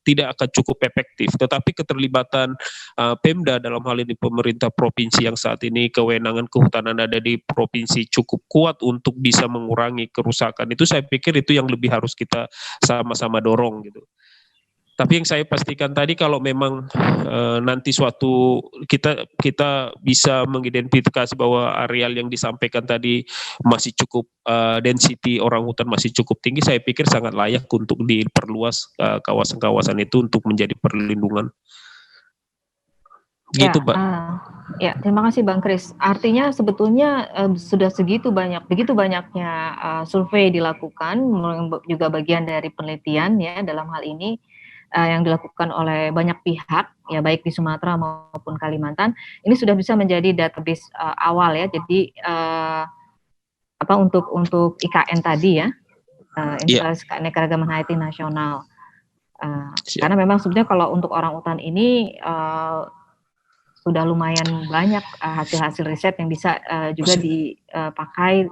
Speaker 12: tidak akan cukup efektif. Tetapi keterlibatan Pemda, dalam hal ini pemerintah provinsi yang saat ini kewenangan kehutanan ada di provinsi, cukup kuat untuk bisa mengurangi kerusakan itu. Saya pikir itu yang lebih harus kita sama-sama dorong gitu. Tapi yang saya pastikan tadi, kalau memang nanti suatu kita bisa mengidentifikasi bahwa areal yang disampaikan tadi masih cukup density orang hutan masih cukup tinggi, saya pikir sangat layak untuk diperluas kawasan-kawasan itu untuk menjadi perlindungan. Gitu, Pak.
Speaker 4: Ya, terima kasih Bang Kris. Artinya sebetulnya sudah begitu banyaknya survei dilakukan, juga bagian dari penelitian ya dalam hal ini yang dilakukan oleh banyak pihak ya, baik di Sumatera maupun Kalimantan. Ini sudah bisa menjadi database awal ya. Jadi untuk IKN tadi ya, Inventaris Keanekaragaman Hayati Nasional. Karena memang sebenarnya kalau untuk orang utan ini sudah lumayan banyak hasil-hasil riset yang bisa juga dipakai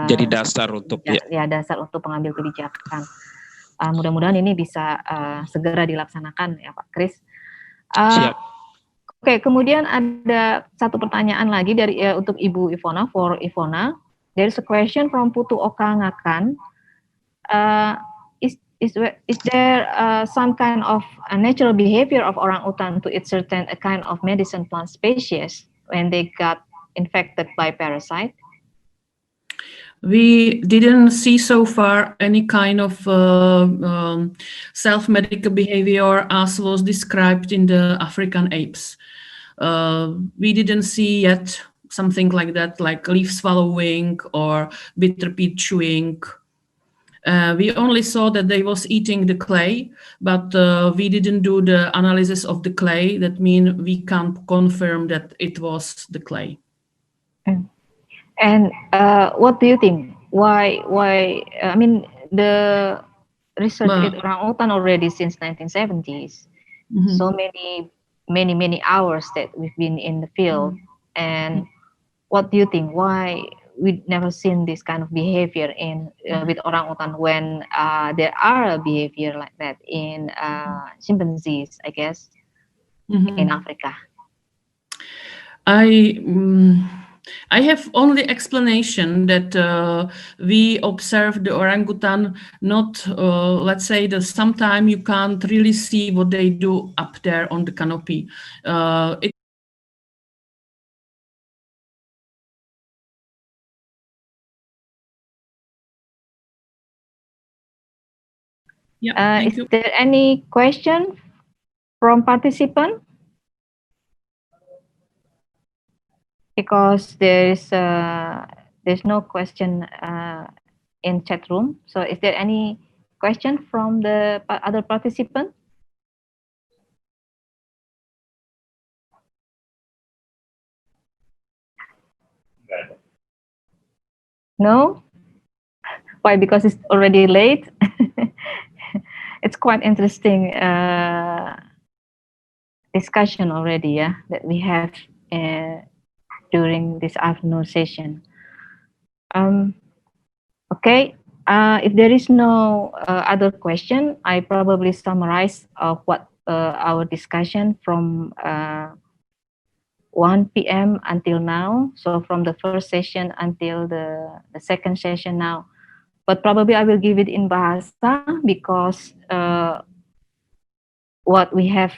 Speaker 12: jadi dasar untuk
Speaker 4: dasar untuk pengambil kebijakan. Mudah-mudahan ini bisa segera dilaksanakan ya Pak Kris.
Speaker 12: Siap.
Speaker 4: Oke, kemudian ada satu pertanyaan lagi dari untuk Ibu Ivona, for Ivona. There's a question from Putu Oka Ngakan. Is there some kind of a natural behavior of orangutan to eat certain kind of medicine plant species when they got infected by parasite?
Speaker 10: We didn't see so far any kind of self-medical behavior as was described in the African apes. We didn't see yet something like that, like leaf swallowing or bitter pit chewing. We only saw that they was eating the clay, but we didn't do the analysis of the clay. That means we can't confirm that it was the clay.
Speaker 4: And what do you think? Why? I mean, the research with orangutan already since 1970s. So many hours that we've been in the field. And what do you think? Why we never seen this kind of behavior with orangutan when there are a behavior like that in chimpanzees, I guess, in Africa?
Speaker 10: I have only explanation that we observe the orangutan not, let's say that sometimes you can't really see what they do up there on the canopy.
Speaker 4: Is there any question from participant? Because there's no question in chat room. So is there any question from the other participant? No? Why? Because it's already late. It's quite interesting discussion already, yeah, that we have during this afternoon session. Okay, if there is no other question, I probably summarize what our discussion from 1 p.m. until now. So from the first session until the second session now. But probably I will give it in Bahasa because what we have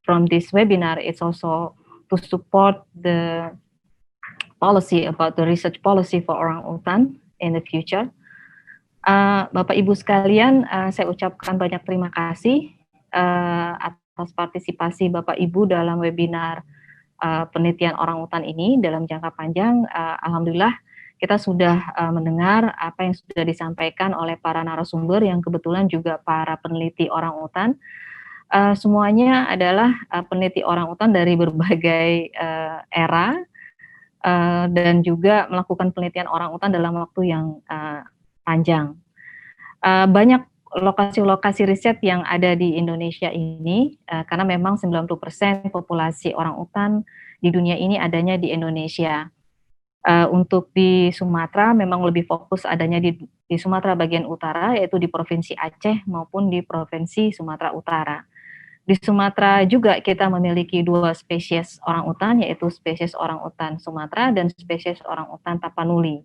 Speaker 4: from this webinar is also to support the policy about the research policy for orangutan in the future. Bapak Ibu sekalian, saya ucapkan banyak terima kasih atas partisipasi Bapak Ibu dalam webinar penelitian orangutan ini dalam jangka panjang. Alhamdulillah kita sudah mendengar apa yang sudah disampaikan oleh para narasumber yang kebetulan juga para peneliti orangutan. Semuanya adalah peneliti orangutan dari berbagai era dan juga melakukan penelitian orangutan dalam waktu yang panjang. Banyak lokasi-lokasi riset yang ada di Indonesia ini, karena memang 90% populasi orangutan di dunia ini adanya di Indonesia. Untuk di Sumatera memang lebih fokus adanya di Sumatera bagian utara, yaitu di Provinsi Aceh maupun di Provinsi Sumatera Utara. Di Sumatera juga kita memiliki 2 spesies orangutan, yaitu spesies orangutan Sumatera dan spesies orangutan Tapanuli.